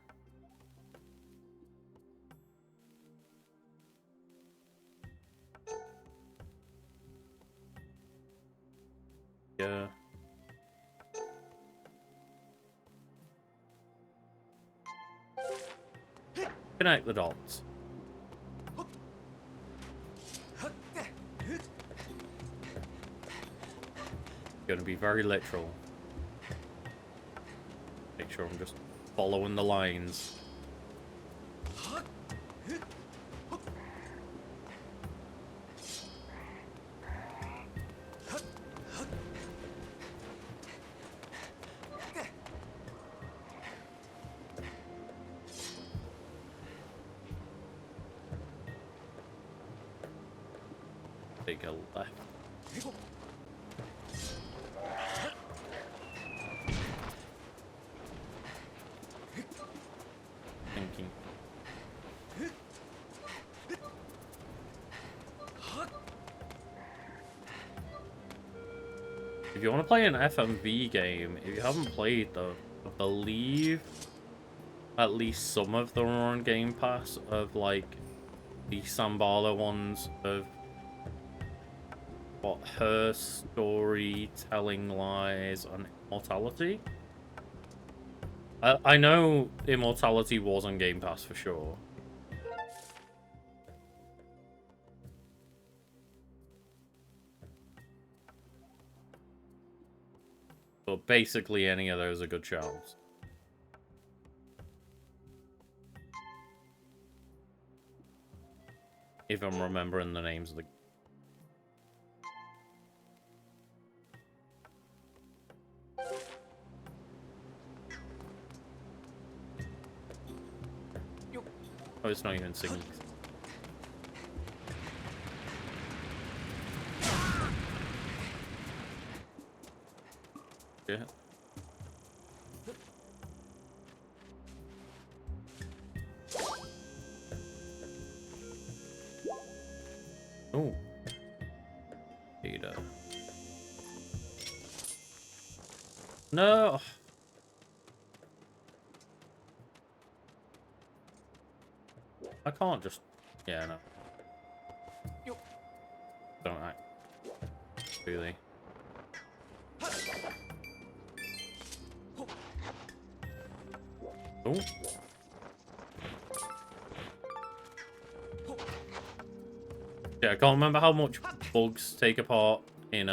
Yeah. Connect the dots. Gonna be very literal. Make sure I'm just following the lines. Take a left. Thinking. If you want to play an FMV game, if you haven't played though, I believe at least some of them are on Game Pass, of like the Sambala ones of what Her Story, Telling Lies, and Immortality. I know Immortality was on Game Pass for sure. But basically any of those are good shouts. If I'm remembering the names of the... Oh, it's not even singing. Yeah. Oh. Ada. No. I can't just... Yeah, no. Don't act. Really. Oh. Yeah, I can't remember how much bugs take a part in,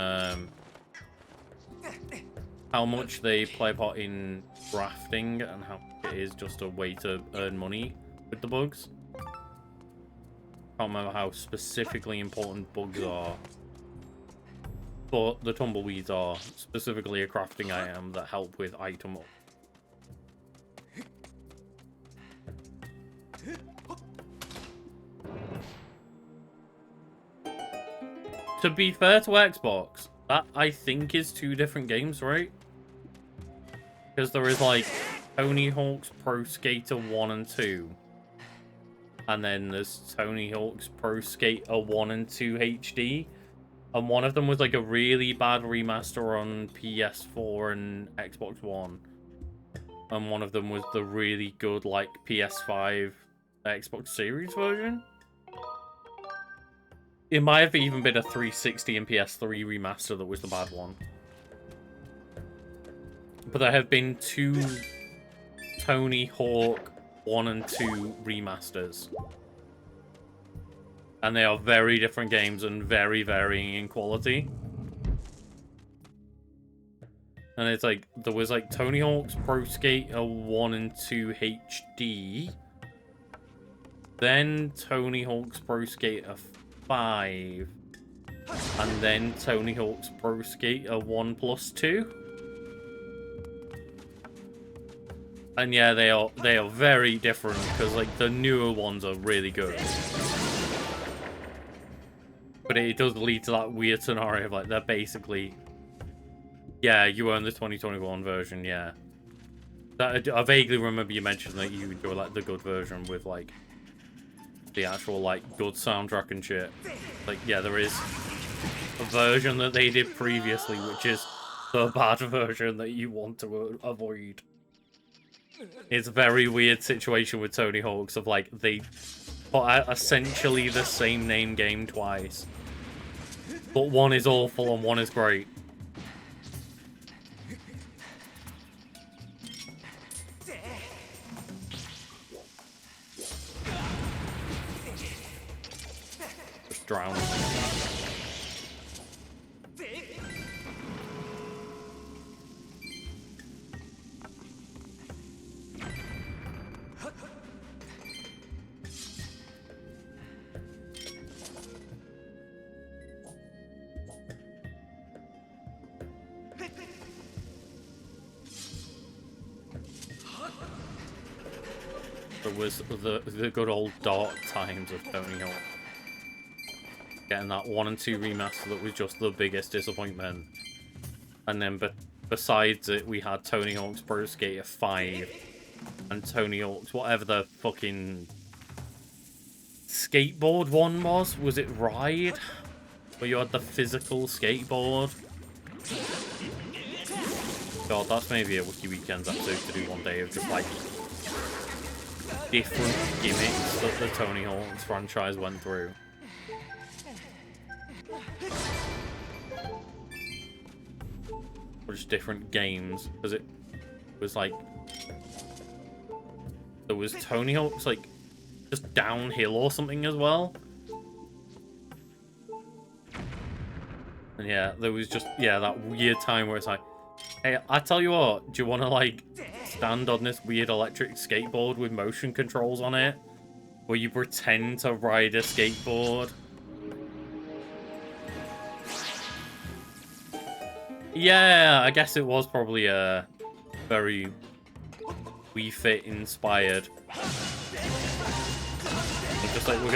how much they play a part in crafting and how it is just a way to earn money with the bugs. Can't remember how specifically important bugs are. But the tumbleweeds are specifically a crafting item that help with item up. To be fair to Xbox, that I think is 2 different games, right? Because there is like Tony Hawk's Pro Skater 1 and 2. And then there's Tony Hawk's Pro Skater 1 and 2 HD. And one of them was like a really bad remaster on PS4 and Xbox One. And one of them was the really good like PS5 Xbox Series version. It might have even been a 360 and PS3 remaster that was the bad one. But there have been 2 Tony Hawk 1 and 2 remasters. And they are very different games and very varying in quality. And it's like, there was like Tony Hawk's Pro Skater 1 and 2 HD. Then Tony Hawk's Pro Skater 5. And then Tony Hawk's Pro Skater 1 plus 2. And yeah, they are very different because like the newer ones are really good. But it does lead to that weird scenario of like they're basically, yeah, you own the 2021 version, yeah. I vaguely remember you mentioned that you enjoy like the good version with like the actual like good soundtrack and shit. Like yeah, there is a version that they did previously, which is the bad version that you want to avoid. It's a very weird situation with Tony Hawk's of like they put out essentially the same name game twice, but one is awful and one is great. There was the good old dark times of Tony Hawk. Getting that 1 and 2 remaster that was just the biggest disappointment. And then besides it, we had Tony Hawk's Pro Skater 5 and Tony Hawk's whatever the fucking skateboard one was. Was it Ride? Where you had the physical skateboard? God, that's maybe a Wiki Weekends episode to do one day of just like different gimmicks that the Tony Hawk's franchise went through. Or just different games, because it was like there was Tony Hawk's like just downhill or something as well. And yeah, there was just that weird time where it's like, hey, I tell you what, do you want to like stand on this weird electric skateboard with motion controls on it, where you pretend to ride a skateboard? Yeah, I guess it was probably a very Wii Fit inspired. It's just like we're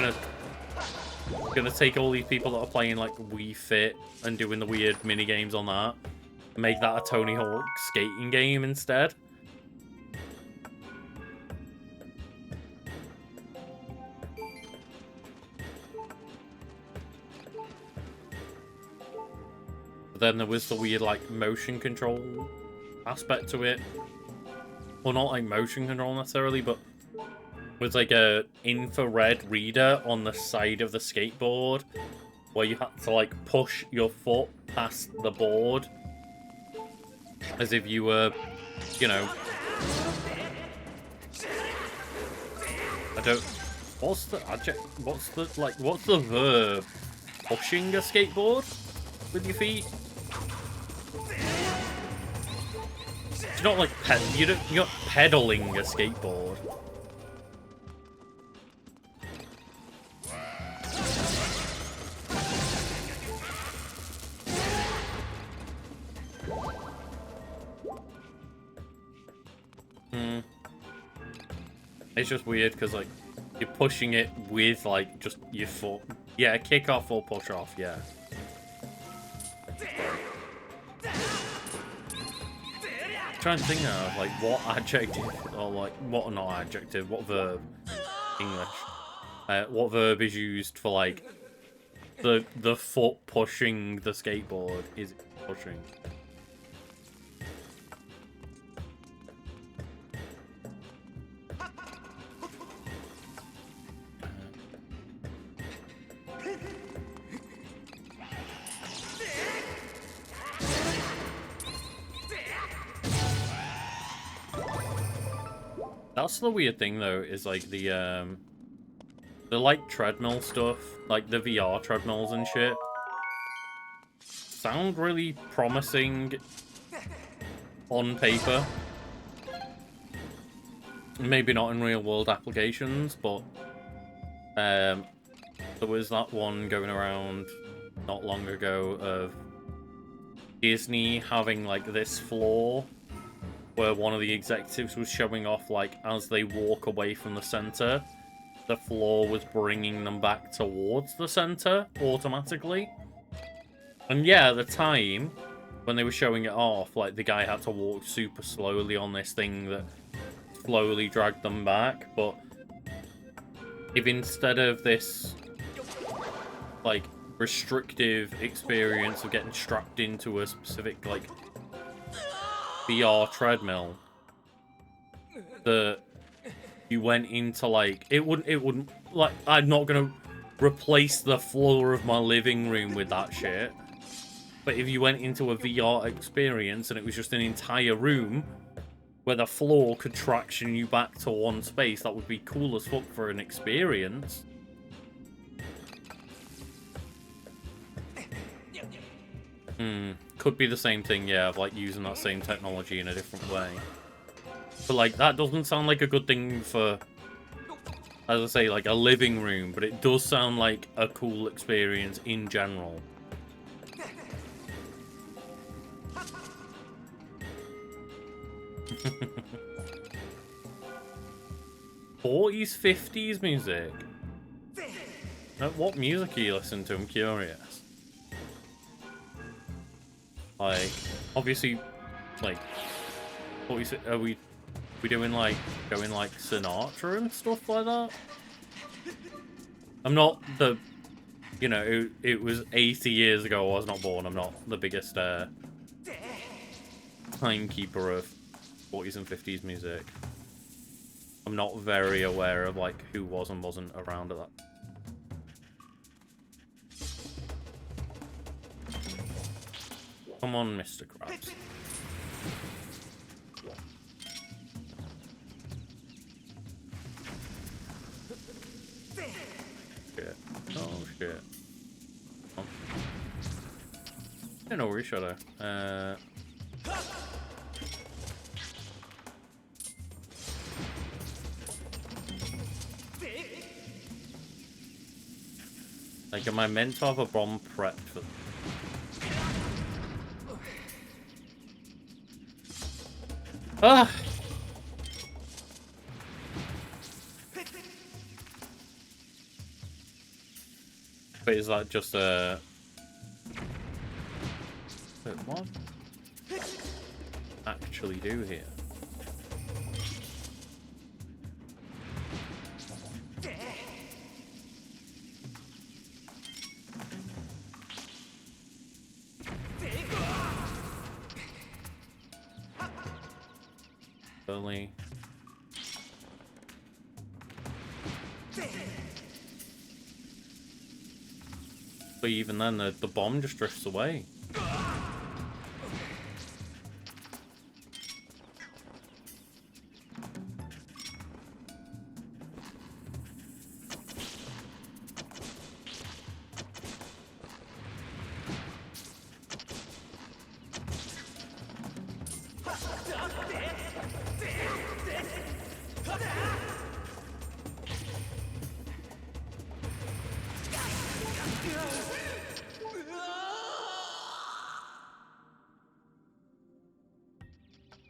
gonna take all these people that are playing like Wii Fit and doing the weird mini games on that, and make that a Tony Hawk skating game instead. But then there was the weird, like, motion control aspect to it. Well, not like motion control necessarily, but with like a infrared reader on the side of the skateboard where you had to like push your foot past the board as if you were, you know, what's the verb? Pushing a skateboard with your feet? You're not like you're not pedaling a skateboard. It's just weird because like you're pushing it with like just your foot. Yeah, kick off or push off. Yeah. Trying to think now of like what adjective or like what verb English what verb is used for like the foot pushing the skateboard. Is it pushing? That's the weird thing though, is like the like treadmill stuff, like the VR treadmills and shit, sound really promising on paper. Maybe not in real world applications, but there was that one going around not long ago of Disney having like this floor where one of the executives was showing off, like, as they walk away from the center, the floor was bringing them back towards the center automatically. And yeah, at the time, when they were showing it off, like, the guy had to walk super slowly on this thing that slowly dragged them back. But if instead of this, like, restrictive experience of getting strapped into a specific, like, VR treadmill, that you went into like it wouldn't like, I'm not gonna replace the floor of my living room with that shit, but if you went into a VR experience and it was just an entire room where the floor could traction you back to one space, that would be cool as fuck for an experience. Could be the same thing, yeah, of like using that same technology in a different way. But like, that doesn't sound like a good thing for, as I say, like a living room, but it does sound like a cool experience in general. '40s, '50s music. What music are you listening to? I'm curious. Like, obviously, like, are we doing like going like Sinatra and stuff like that? I'm not the, you know, it was 80 years ago. I was not born. I'm not the biggest timekeeper of 40s and 50s music. I'm not very aware of like who was and wasn't around at that. Come on, Mr. Krabs. Shit. Oh, shit. Oh. I don't know where he should have. Like, am I meant to have a bomb prepped for them? Ah! But is that just a... Wait, what? Actually do here? Only... But even then, the bomb just drifts away.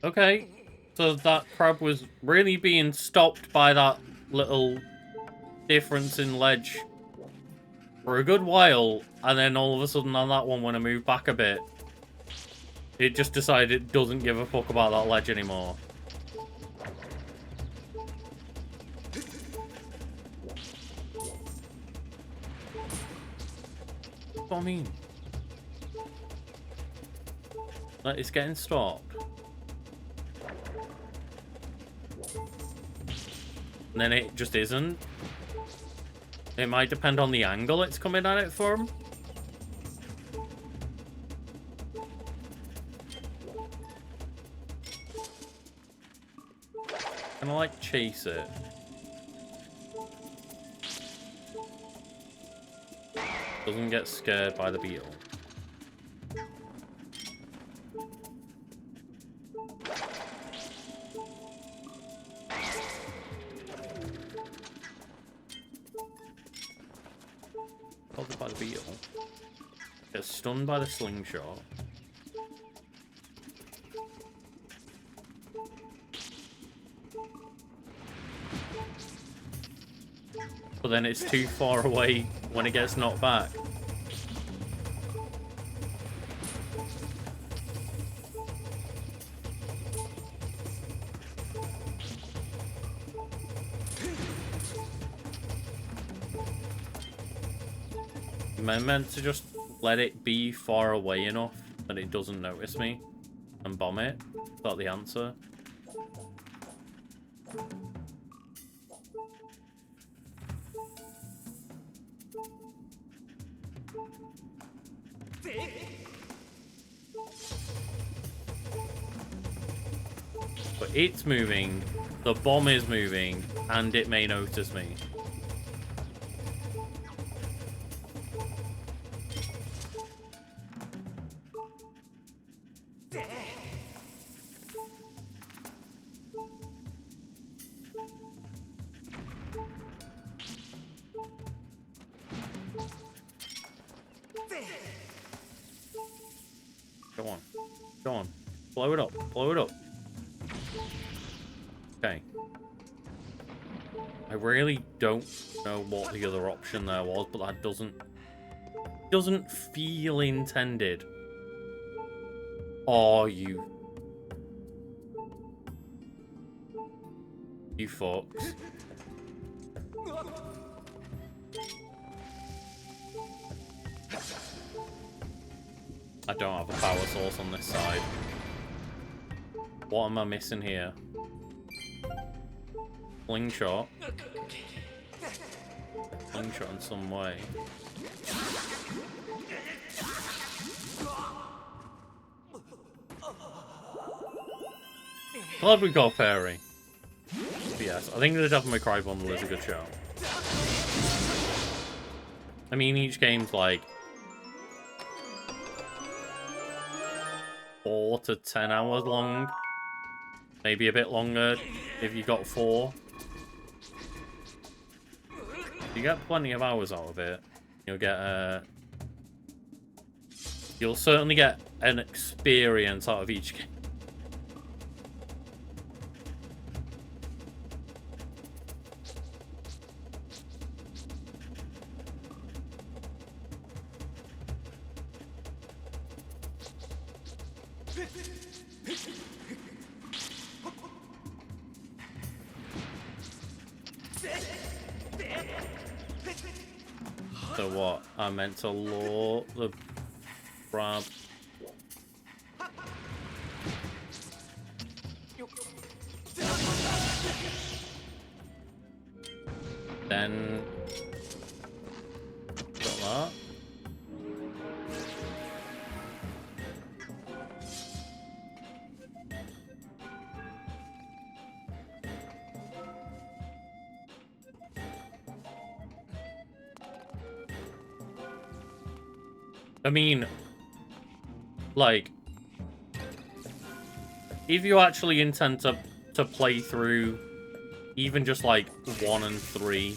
Okay, so that crab was really being stopped by that little difference in ledge for a good while, and then all of a sudden on that one, when I move back a bit, it just decided it doesn't give a fuck about that ledge anymore. That's what I mean. Like, it's getting stopped. And then it just isn't. It might depend on the angle it's coming at it from. Can I, like, chase it? Doesn't get scared by the beetle. By the beetle. Gets stunned by the slingshot. But then it's too far away when it gets knocked back. Am I meant to just let it be far away enough that it doesn't notice me and bomb it? Is that the answer? But it's moving, the bomb is moving, and it may notice me. Go on. Go on. Blow it up. Blow it up. Okay. I really don't know what the other option there was, but that doesn't feel intended. Oh, you fucks. I don't have a power source on this side. What am I missing here? Slingshot. Slingshot in some way. Glad we got Fairy. But yes, I think the Devil May Cry bundle is a good show. I mean, each game's like 4 to 10 hours long. Maybe a bit longer if you got 4. You get plenty of hours out of it. You'll get you'll certainly get an experience out of each game. So what? I meant to lure the crab. Then got that. I mean, like, if you actually intend to play through even just like 1 and 3,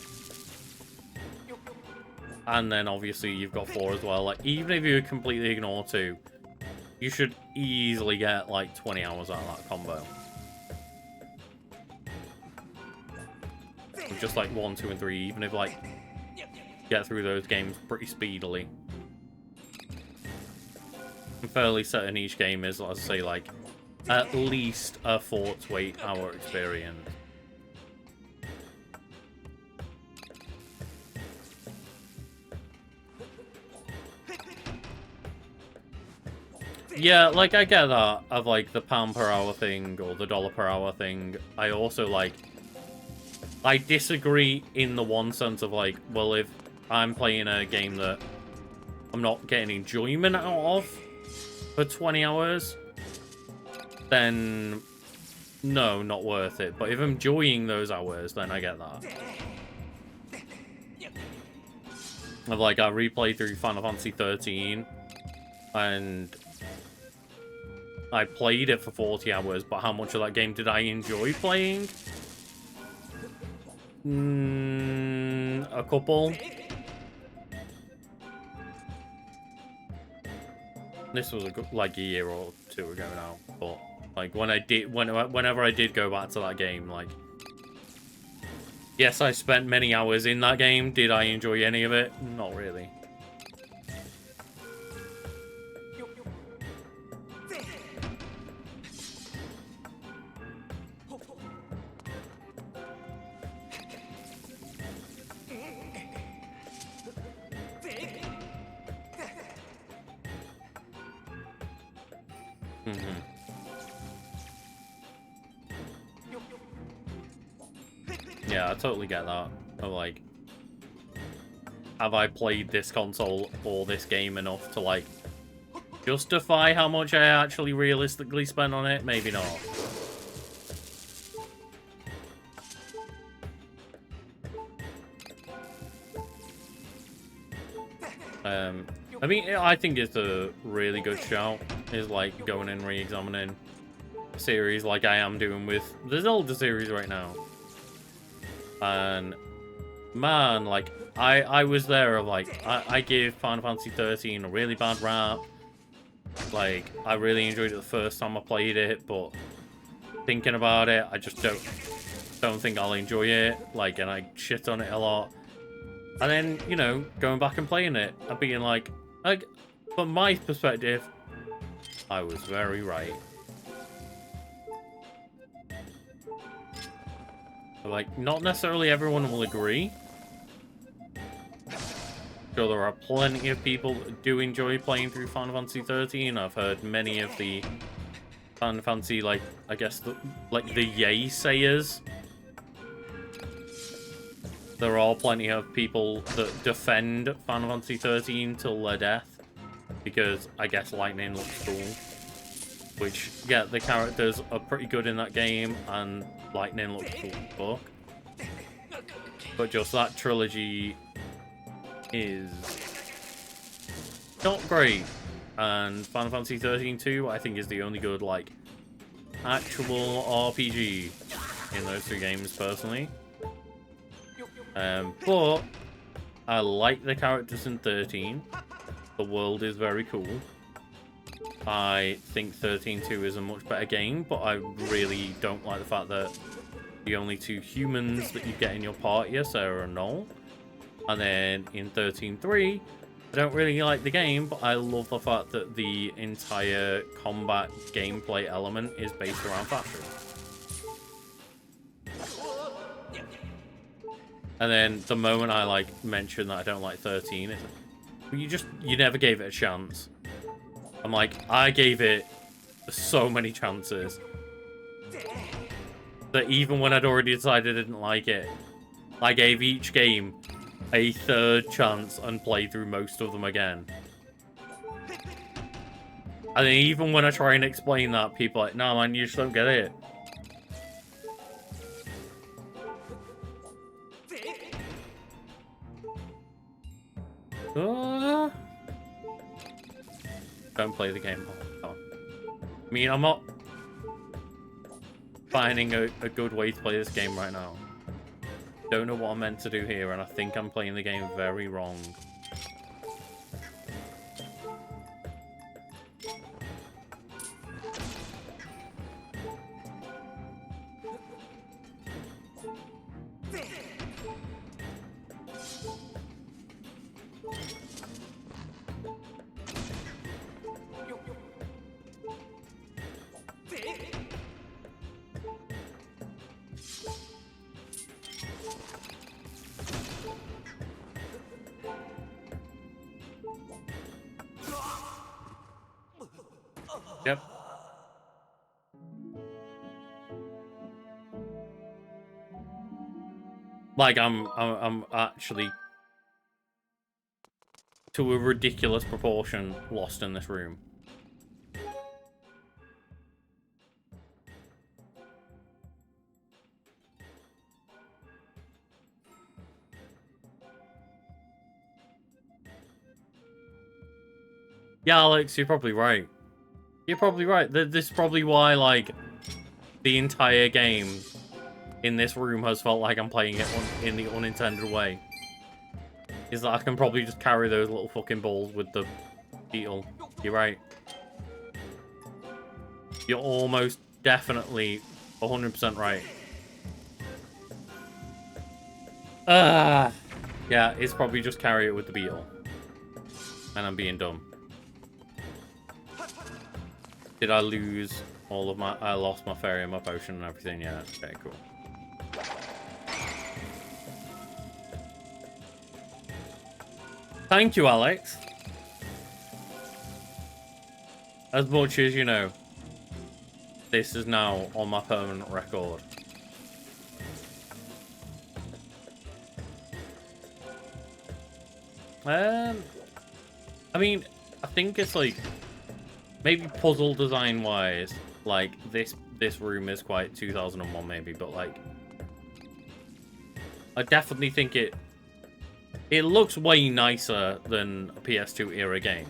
and then obviously you've got 4 as well, like, even if you completely ignore 2, you should easily get like 20 hours out of that combo. With just like 1, 2, and 3, even if like get through those games pretty speedily. I'm fairly certain each game is, let's say, like, at least a 4 to 8 hour experience. Yeah, like, I get that, of, like, the pound per hour thing, or the dollar per hour thing. I also, like, I disagree in the one sense of, like, well, if I'm playing a game that I'm not getting enjoyment out of for 20 hours, then no, not worth it. But if I'm enjoying those hours, then I get that. Like, I replayed through Final Fantasy 13, and I played it for 40 hours, but how much of that game did I enjoy playing? A couple. This was like a year or 2 ago now, but like whenever I did go back to that game, like, yes, I spent many hours in that game. Did I enjoy any of it? Not really. Yeah, I totally get that. Of like, have I played this console or this game enough to like justify how much I actually realistically spent on it? Maybe not. I mean, I think it's a really good shout, is like going and re-examining a series like I am doing with the Zelda series right now. And man, like, I was there of like, I gave Final Fantasy 13 a really bad rap. Like, I really enjoyed it the first time I played it, but thinking about it, I just don't think I'll enjoy it. Like, and I shit on it a lot. And then, you know, going back and playing it and being like, from my perspective, I was very right. But, like, not necessarily everyone will agree. Sure, there are plenty of people that do enjoy playing through Final Fantasy 13. I've heard many of the Final Fantasy, like, I guess, the yay-sayers. There are plenty of people that defend Final Fantasy 13 till their death. Because, I guess, Lightning looks cool. Which, yeah, the characters are pretty good in that game, and Lightning looks cool as fuck. But just that trilogy is not great. And Final Fantasy 13 2, I think, is the only good, like, actual RPG in those two games, personally. But I like the characters in 13. The world is very cool. I think 13-2 is a much better game, but I really don't like the fact that the only two humans that you get in your party are Sarah and Noel. And then in 13-3, I don't really like the game, but I love the fact that the entire combat gameplay element is based around fashion. And then the moment I, like, mention that I don't like 13, it's like, you never gave it a chance. I'm like, I gave it so many chances that even when I'd already decided I didn't like it, I gave each game a third chance and played through most of them again. And then even when I try and explain that, people are like, no man, you just don't get it. Don't play the game. Oh. I mean, I'm not finding a good way to play this game right now. Don't know what I'm meant to do here, and I think I'm playing the game very wrong. Yep. Like, I'm actually, to a ridiculous proportion, lost in this room. Yeah, Alex, you're probably right. You're probably right. This is probably why, like, the entire game in this room has felt like I'm playing it in the unintended way. Is that I can probably just carry those little fucking balls with the beetle. You're right. You're almost definitely 100% right. Yeah, it's probably just carry it with the beetle. And I'm being dumb. Did I lose all of my... I lost my fairy and my potion and everything, yeah. Okay, cool. Thank you, Alex. As much as, you know, this is now on my permanent record. I mean, I think it's like... Maybe puzzle design wise, like this room is quite 2001 maybe, but like I definitely think it looks way nicer than a PS2 era game.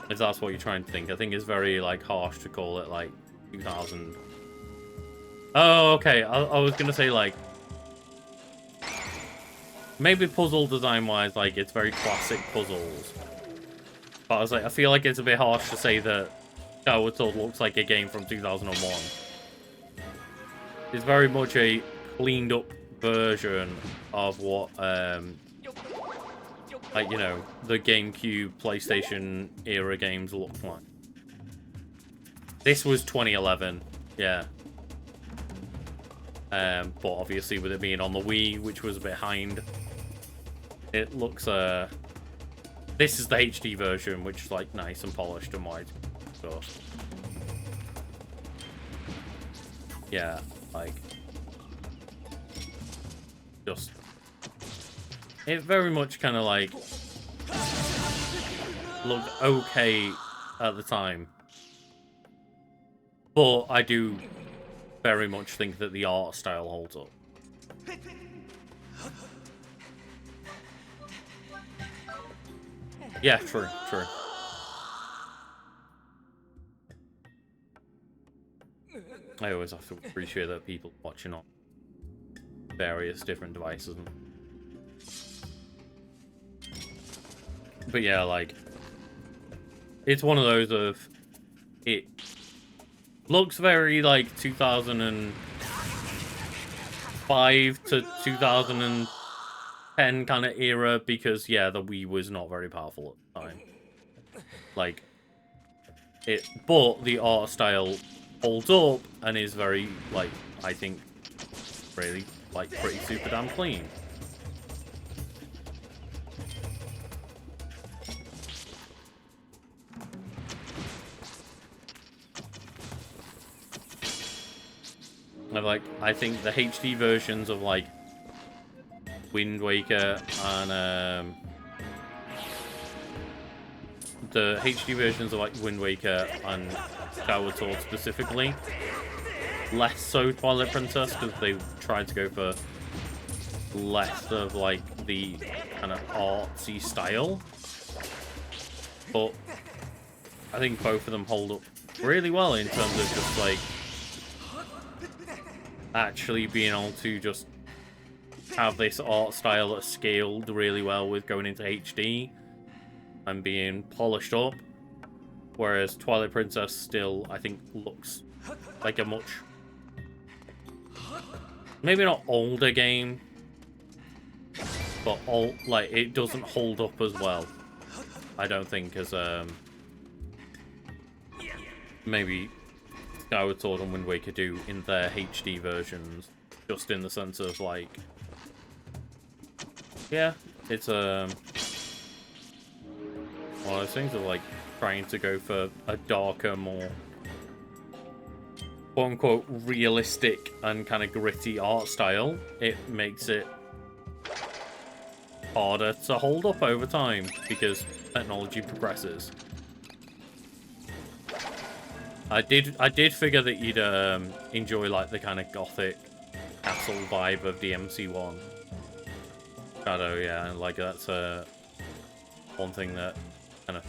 If that's what you're trying to think. I think it's very like harsh to call it like 2000. Oh, okay. I was gonna say like maybe puzzle design wise, like it's very classic puzzles. But I was like, I feel like it's a bit harsh to say that Skyward Sword looks like a game from 2001. It's very much a cleaned up version of what, like, you know, the GameCube, PlayStation era games look like. This was 2011, yeah. But obviously with it being on the Wii, which was a bit behind, it looks, this is the HD version, which is, like, nice and polished and wide. So, yeah, like, just, it very much kind of, like, looked okay at the time. But I do very much think that the art style holds up. Yeah, true. I always have to appreciate that people watching on various different devices. But yeah, like, it's one of those of, it looks very, like, 2005 to 2010 kind of era, because, yeah, the Wii was not very powerful at the time. Like, but the art style holds up and is very, like, I think, really, like, pretty super damn clean. Like, I think the HD versions of, like, Wind Waker and, the HD versions of, like, Wind Waker and Skyward Sword specifically, less so Twilight Princess, because they tried to go for less of, like, the kind of artsy style. But I think both of them hold up really well in terms of just, like, actually being able to just have this art style that's scaled really well with going into HD and being polished up, whereas Twilight Princess still, I think, looks like a much, maybe not older game, but like, it doesn't hold up as well, I don't think, as maybe Skyward Sword and Wind Waker do in their HD versions, just in the sense of, like, yeah, it's one of those things of, like, trying to go for a darker, more quote-unquote realistic and kind of gritty art style. It makes it harder to hold up over time because technology progresses. I did figure that you'd enjoy, like, the kind of gothic castle vibe of the MC1. Shadow, yeah, and, like, that's one thing that kind of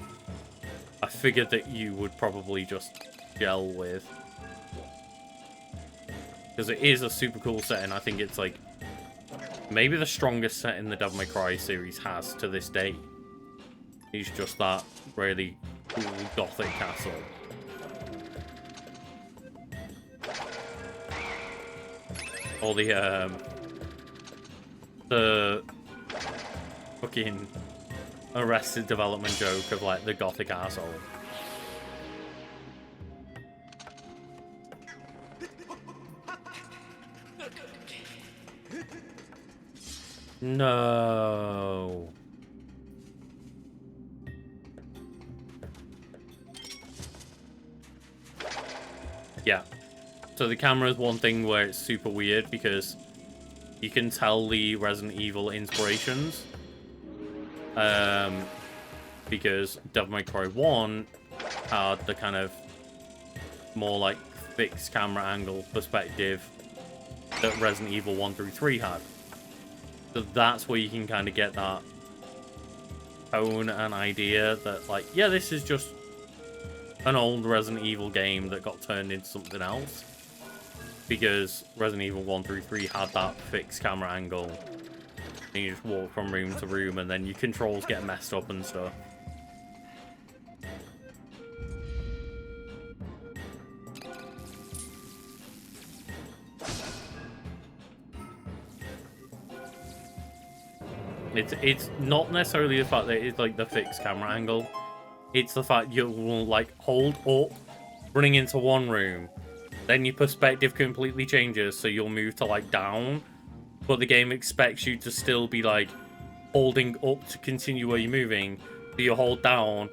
I figured that you would probably just gel with, because it is a super cool setting. I think it's, like, maybe the strongest setting the Devil May Cry series has to this day. It's just that really cool gothic castle. Or the fucking Arrested Development joke of, like, the gothic asshole. No. Yeah. So the camera is one thing where it's super weird because you can tell the Resident Evil inspirations. Because Devil May Cry 1 had the kind of more, like, fixed camera angle perspective that Resident Evil 1 through 3 had. So that's where you can kind of get that tone and idea that, like, yeah, this is just an old Resident Evil game that got turned into something else. Because Resident Evil 1 through 3 had that fixed camera angle. And you just walk from room to room, and then your controls get messed up and stuff. It's not necessarily the fact that it's like the fixed camera angle. It's the fact you'll like hold up, running into one room, then your perspective completely changes, so you'll move to like down, but the game expects you to still be like holding up to continue where you're moving. So you hold down,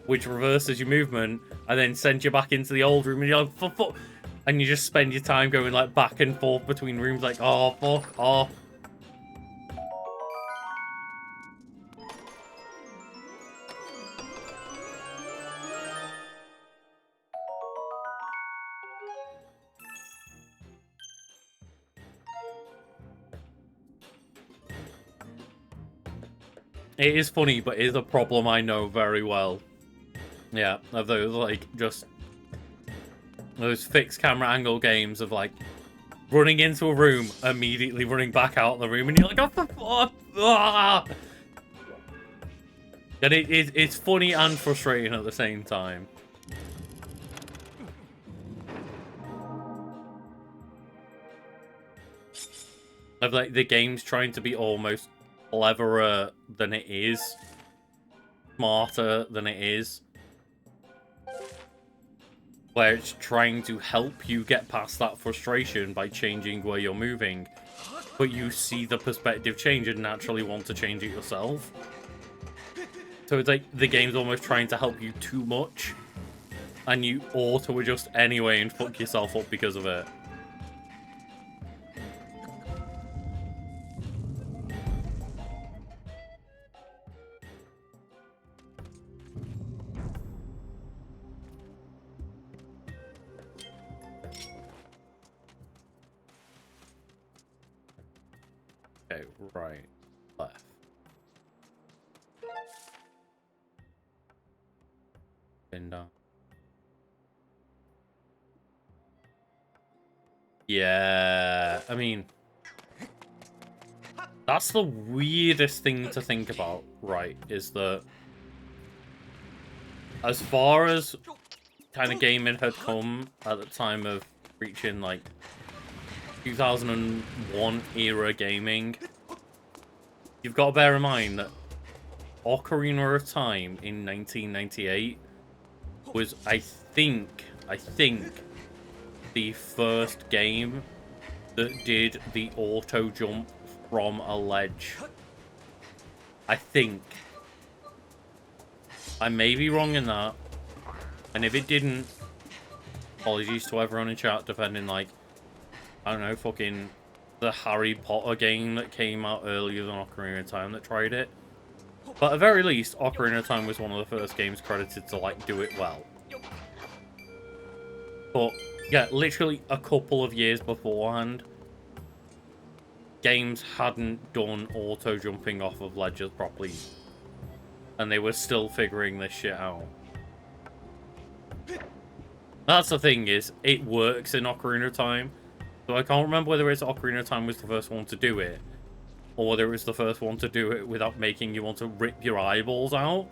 which reverses your movement, and then sends you back into the old room, and you're like, fuck, and you just spend your time going like back and forth between rooms, like, oh, fuck off. It is funny, but it is a problem I know very well. Yeah, of those, like, just those fixed camera angle games of, like, running into a room, immediately running back out of the room, and you're like, oh, for fuck! Ah! And it's funny and frustrating at the same time. Of, like, the game's trying to be almost cleverer than it is. Smarter than it is. Where it's trying to help you get past that frustration by changing where you're moving. But you see the perspective change and naturally want to change it yourself. So it's like the game's almost trying to help you too much. And you auto-adjust anyway and fuck yourself up because of it. Okay, right, left. Been down. Yeah, I mean, that's the weirdest thing to think about, right? Is that as far as kind of gaming had come at the time of reaching like 2001 era gaming, you've got to bear in mind that Ocarina of Time in 1998 was, I think, the first game that did the auto jump from a ledge. I think. I may be wrong in that. And if it didn't, apologies to everyone in chat defending, like, I don't know, fucking the Harry Potter game that came out earlier than Ocarina of Time that tried it. But at the very least, Ocarina of Time was one of the first games credited to, like, do it well. But, yeah, literally a couple of years beforehand, games hadn't done auto-jumping off of ledges properly. And they were still figuring this shit out. That's the thing, is, it works in Ocarina of Time. So I can't remember whether it's Ocarina of Time was the first one to do it, or whether it was the first one to do it without making you want to rip your eyeballs out.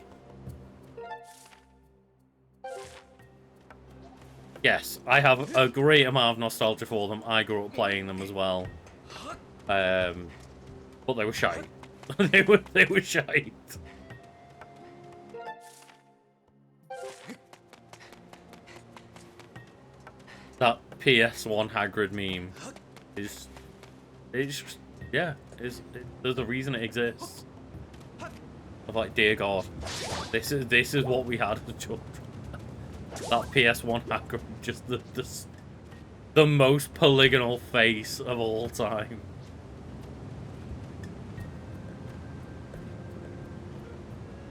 Yes, I have a great amount of nostalgia for them. I grew up playing them as well. But they were shite. they were shite. That PS1 Hagrid meme is, it's yeah, there's a reason it exists. Of like, dear God, this is what we had as children. That PS1 Hagrid, just the most polygonal face of all time.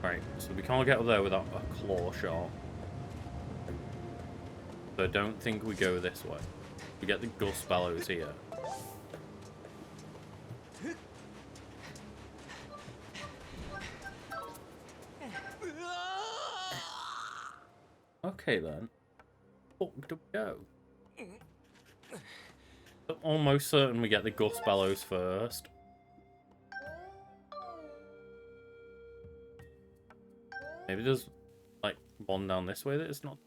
Right, so we can't get up there without a claw shot. So I don't think we go this way. We get the Gust Bellows here. Okay then. Fuck do we go? I'm almost certain we get the Gust Bellows first. Maybe there's like one down this way that it's not.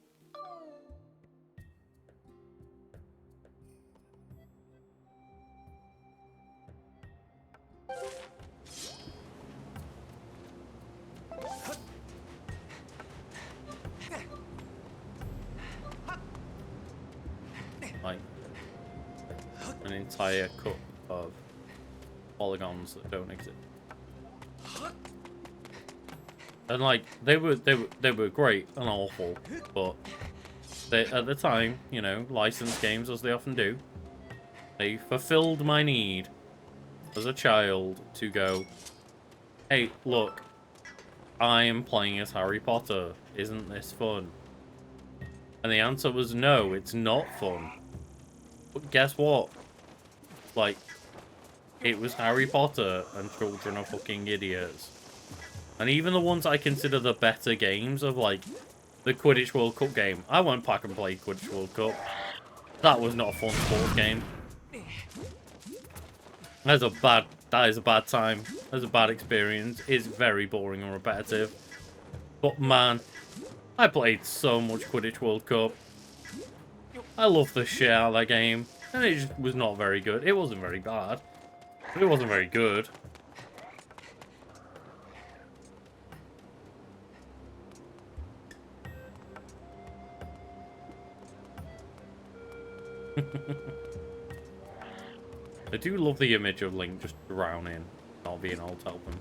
like an entire cup of polygons that don't exist. And like they were great and awful, but they, at the time, you know, licensed games as they often do, they fulfilled my need as a child to go, hey, look, I am playing as Harry Potter. Isn't this fun? And the answer was no, it's not fun. But guess what? Like, it was Harry Potter and children are fucking idiots. And even the ones I consider the better games of, like, the Quidditch World Cup game. I won't pack and play Quidditch World Cup. That was not a fun sports game. That is a bad time. That's a bad experience. It's very boring and repetitive. But man, I played so much Quidditch World Cup. I love the shit out of that game. And it just was not very good. It wasn't very bad. But it wasn't very good. I do love the image of Link just drowning, not being able to help him.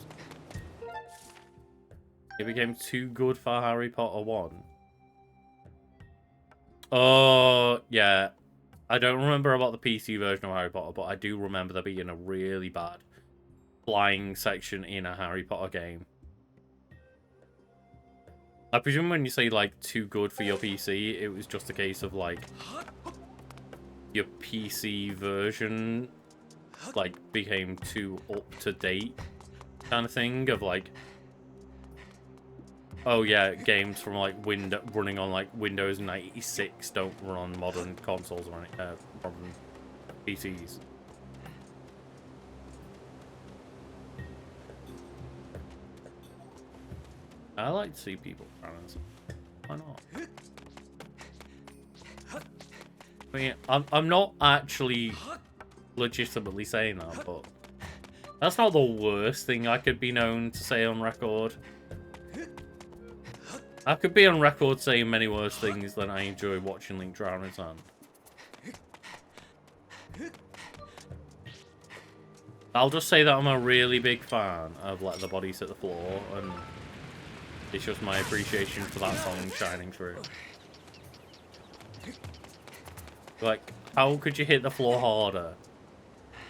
It became too good for Harry Potter 1. Oh, yeah. I don't remember about the PC version of Harry Potter, but I do remember there being a really bad flying section in a Harry Potter game. I presume when you say, like, too good for your PC, it was just a case of, like, your PC version, like, became too up-to-date kind of thing of, like, oh yeah, games from, like, running on, like, Windows 96 don't run on modern consoles or any, modern PCs. I like to see people trying to... Why not? I mean, I'm not actually legitimately saying that, but that's not the worst thing I could be known to say on record. I could be on record saying many worse things than I enjoy watching Link drown in sand. I'll just say that I'm a really big fan of Let the Bodies Hit the Floor, and it's just my appreciation for that song shining through. Like, how could you hit the floor harder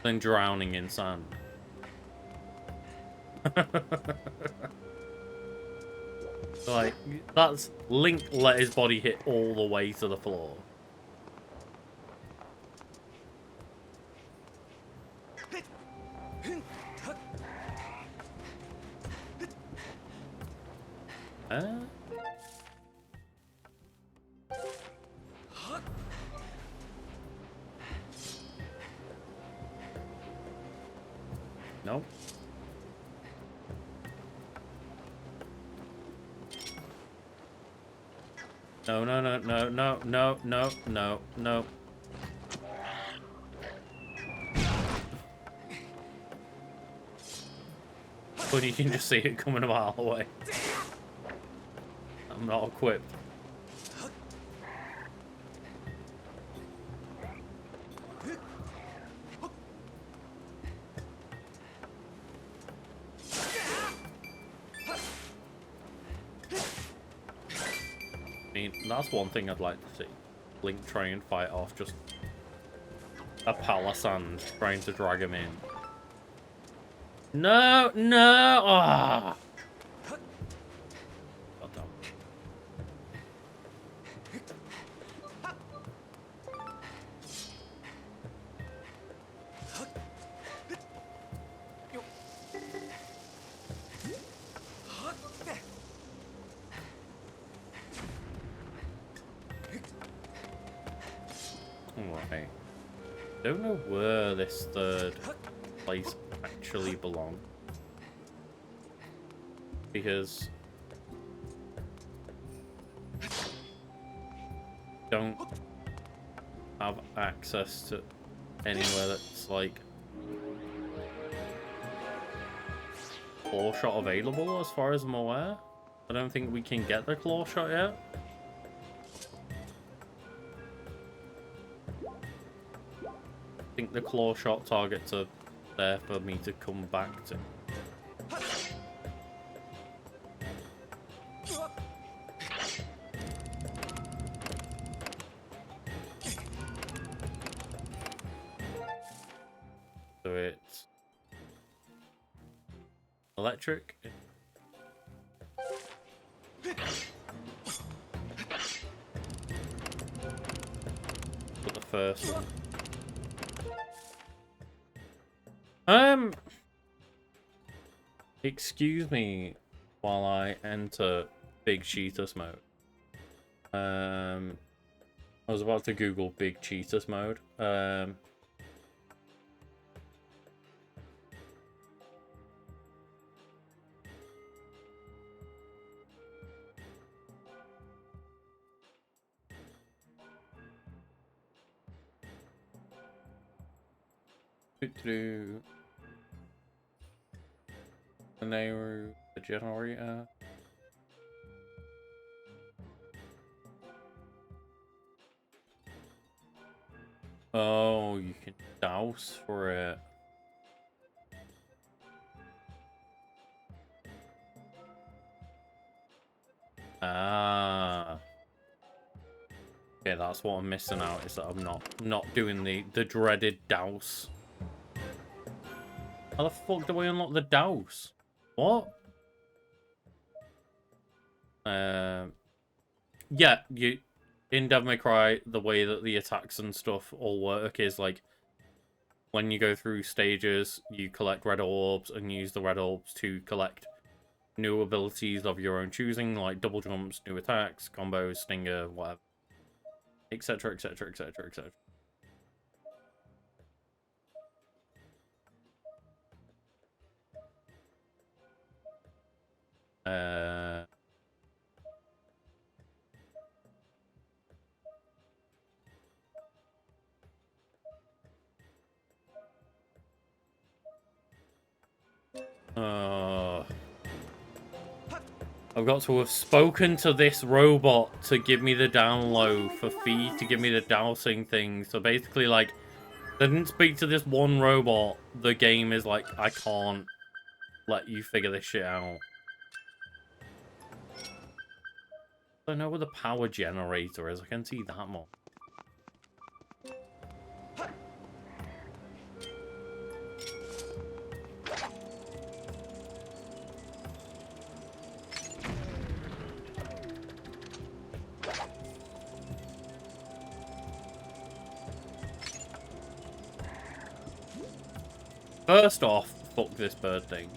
than drowning in sand? Like, that's Link let his body hit all the way to the floor. Nope. No, no, no, no, no, no, no, no, no. But you can just see it coming a mile away. I'm not equipped. I mean, that's one thing I'd like to see. Link try and fight off just a pile of sand trying to drag him in. No, no! Ah! Goddamn. Alright. Don't know where this third place actually belongs. Because don't have access to anywhere that's like claw shot available as far as I'm aware. I don't think we can get the claw shot yet. think the claw shot targets are there for me to come back to. So it's electric. For the first one. Excuse me while I enter Big Cheetah's mode. I was about to Google Big Cheetah's mode. The generator. Oh, you can douse for it. Ah. Yeah, that's what I'm missing out, is that I'm not doing the dreaded douse. How the fuck do I unlock the douse? What? Yeah, in Devil May Cry, the way that the attacks and stuff all work is like when you go through stages, you collect red orbs and use the red orbs to collect new abilities of your own choosing, like double jumps, new attacks, combos, stinger, whatever, etc., etc., etc., etc. I've got to have spoken to this robot to give me the download for fee to give me the dowsing thing. So basically, like, I didn't speak to this one robot. The game is like, I can't let you figure this shit out. I know where the power generator is. I can see that more. First off, fuck this bird thing.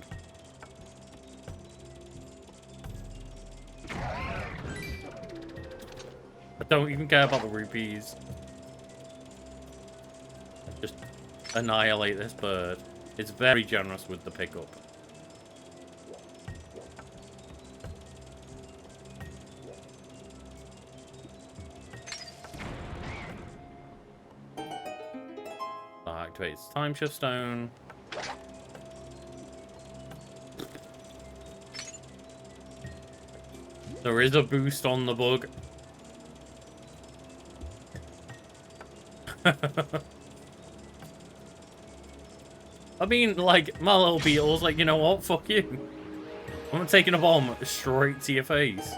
I don't even care about the rupees. Just annihilate this bird. It's very generous with the pickup. That activates Time Shift Stone. There is a boost on the bug. I mean, like, my little beetle's like, you know what? Fuck you. I'm taking a bomb straight to your face.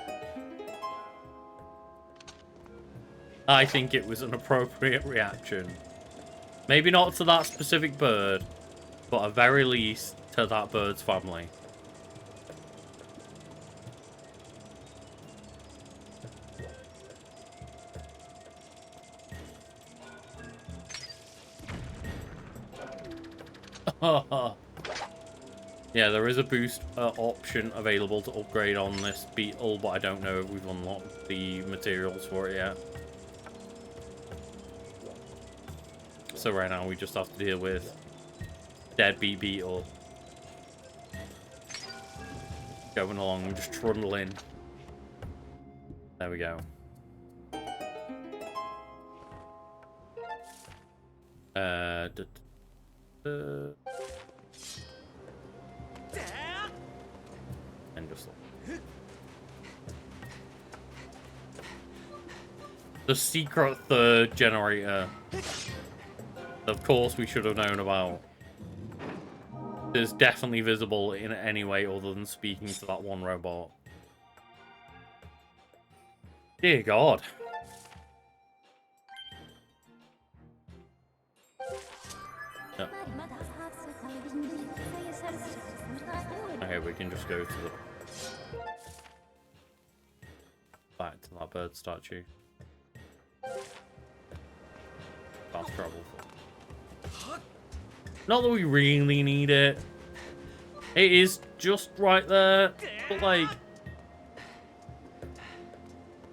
I think it was an appropriate reaction. Maybe not to that specific bird, but at very least to that bird's family. Yeah, there is a boost option available to upgrade on this beetle, but I don't know if we've unlocked the materials for it yet. So right now we just have to deal with deadbeat beetle. Going along, just trundling. There we go. And just like the secret third generator. Of course we should have known about. It's definitely visible in any way other than speaking to that one robot. Dear God. Yeah. Okay, we can just go to the back to that bird statue. Fast travel. Not that we really need it. It is just right there, but like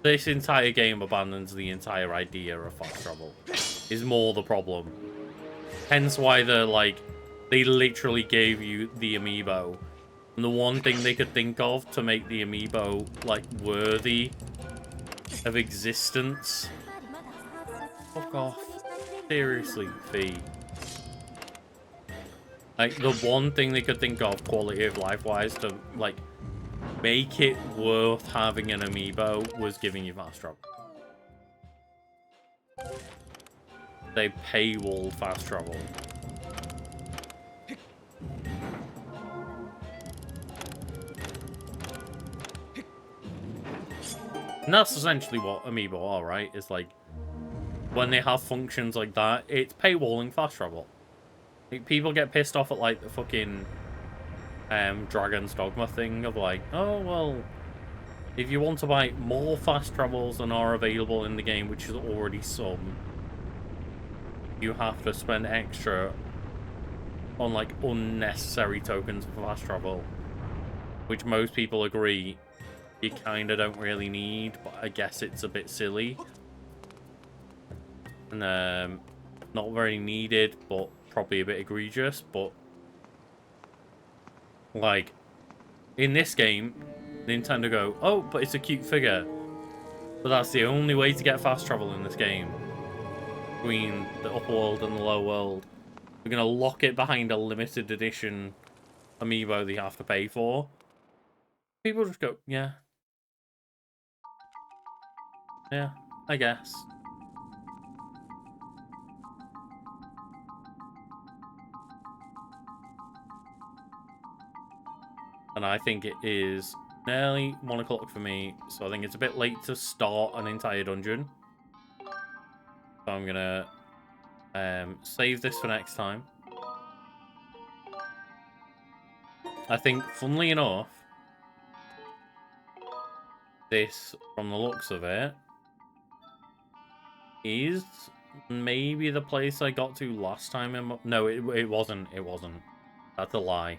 this entire game abandons the entire idea of fast travel. Is more the problem. Hence why they literally gave you the amiibo. And the one thing they could think of to make the amiibo, like, worthy of existence. Fuck off. Seriously, Fee. Like, the one thing they could think of, quality of life-wise, to, like, make it worth having an amiibo was giving you fast travel. They paywall fast travel. And that's essentially what amiibo are, right? It's like, when they have functions like that, it's paywalling fast travel. Like, people get pissed off at, like, the fucking Dragon's Dogma thing of, like, oh, well, if you want to buy more fast travels than are available in the game, which is already some, you have to spend extra on, like, unnecessary tokens for fast travel. Which most people agree you kind of don't really need, but I guess it's a bit silly. And not very needed, but probably a bit egregious. But like in this game, Nintendo go, oh, but it's a cute figure. But that's the only way to get fast travel in this game. Between the upper world and the lower world. We're gonna lock it behind a limited edition amiibo that you have to pay for. People just go, yeah. Yeah, I guess. And I think it is nearly 1 o'clock for me, so I think it's a bit late to start an entire dungeon. So I'm gonna save this for next time. I think, funnily enough, this, from the looks of it, is maybe the place I got to last time. No, it wasn't. It wasn't. That's a lie.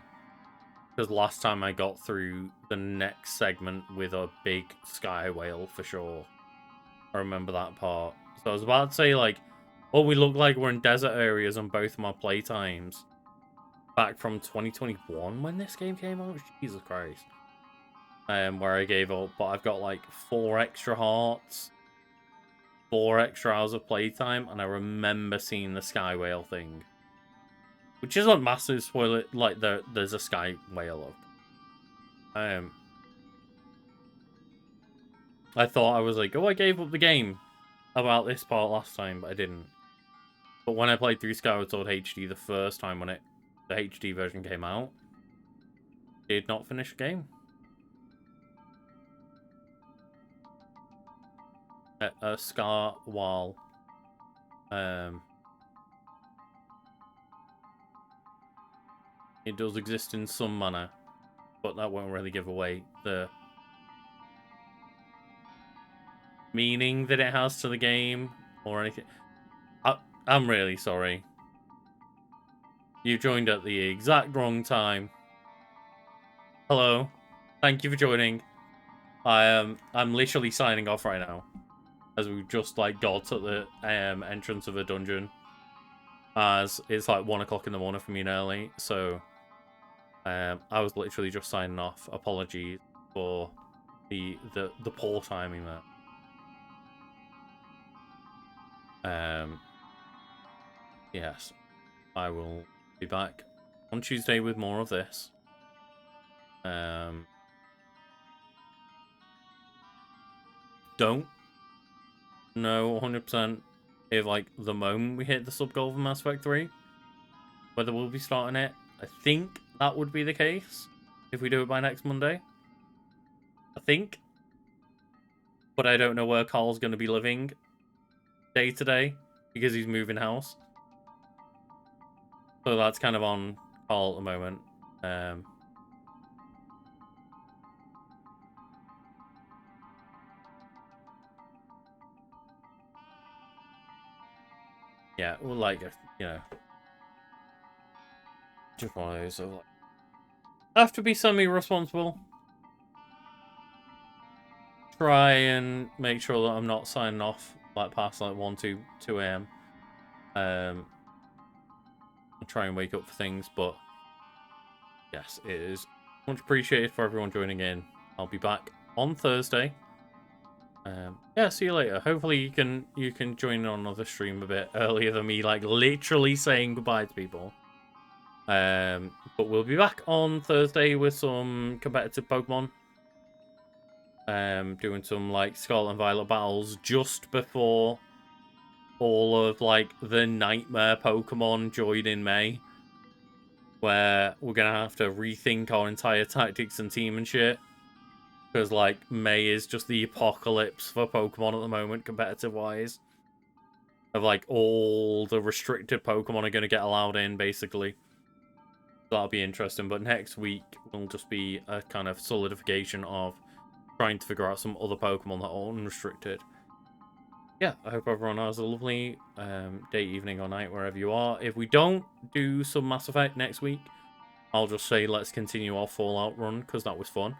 Because last time I got through the next segment with a big sky whale for sure. I remember that part. So I was about to say, like, oh, we look like we're in desert areas on both of my playtimes. Back from 2021 when this game came out. Jesus Christ. Where I gave up. But I've got, like, 4 extra hearts. 4 extra hours of playtime. And I remember seeing the sky whale thing. Which is a massive spoiler. Like, there's a sky whale up. I thought I was like, oh, I gave up the game about this part last time, but I didn't. But when I played through Skyward Sword HD the first time when the HD version came out, did not finish the game. Scar Wall. It does exist in some manner, but that won't really give away the meaning that it has to the game or anything. I'm really sorry. You joined at the exact wrong time. Hello. Thank you for joining. I'm literally signing off right now. As we just like got to the entrance of a dungeon. As it's like 1 o'clock in the morning for me nearly, so I was literally just signing off. Apologies for the poor timing there. Yes, I will be back on Tuesday with more of this. Don't know 100%. if, like, the moment we hit the sub-goal for Mass Effect 3, whether we'll be starting it. I think that would be the case if we do it by next Monday. I think. But I don't know where Carl's going to be living day to day because he's moving house. So that's kind of on Carl at the moment. Yeah, well, like, you know, just one of those. So, like, I have to be semi-responsible. Try and make sure that I'm not signing off like past like 1, 2 a.m. I'll try and wake up for things, but yes, it is much appreciated for everyone joining in. I'll be back on Thursday. Yeah, see you later. Hopefully you can join in on another stream a bit earlier than me, like literally saying goodbye to people. But we'll be back on Thursday with some competitive Pokemon. Doing some like Scarlet and Violet battles just before all of like the nightmare Pokemon join in May, where we're gonna have to rethink our entire tactics and team and shit. Because, like, May is just the apocalypse for Pokemon at the moment, competitive-wise. Of, like, all the restricted Pokemon are going to get allowed in, basically. That'll be interesting. But next week will just be a kind of solidification of trying to figure out some other Pokemon that are unrestricted. Yeah, I hope everyone has a lovely day, evening, or night, wherever you are. If we don't do some Mass Effect next week, I'll just say let's continue our Fallout run, because that was fun.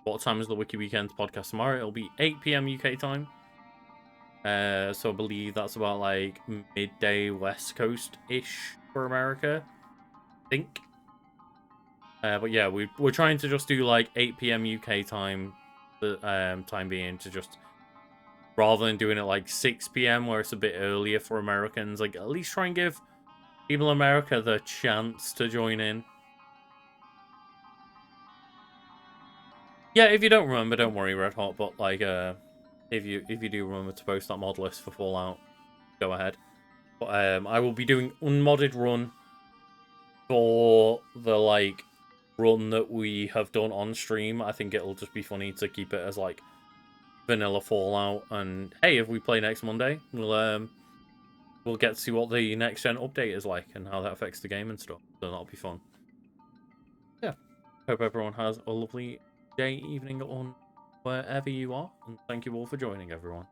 What time is the Wiki Weekends podcast tomorrow? It'll be 8 p.m. UK time. So I believe that's about like midday West Coast-ish for America. I think. But yeah, we're trying to just do like 8 p.m. UK time, the time being, to just, rather than doing it like 6 p.m. where it's a bit earlier for Americans, like at least try and give people in America the chance to join in. Yeah, if you don't remember, don't worry, Red Hot. But like, if you do remember to post that mod list for Fallout, go ahead. But I will be doing unmodded run for the like run that we have done on stream. I think it'll just be funny to keep it as like vanilla Fallout. And hey, if we play next Monday, we'll get to see what the next gen update is like and how that affects the game and stuff. So that'll be fun. Yeah, hope everyone has a lovely day, evening, on wherever you are, and thank you all for joining, everyone.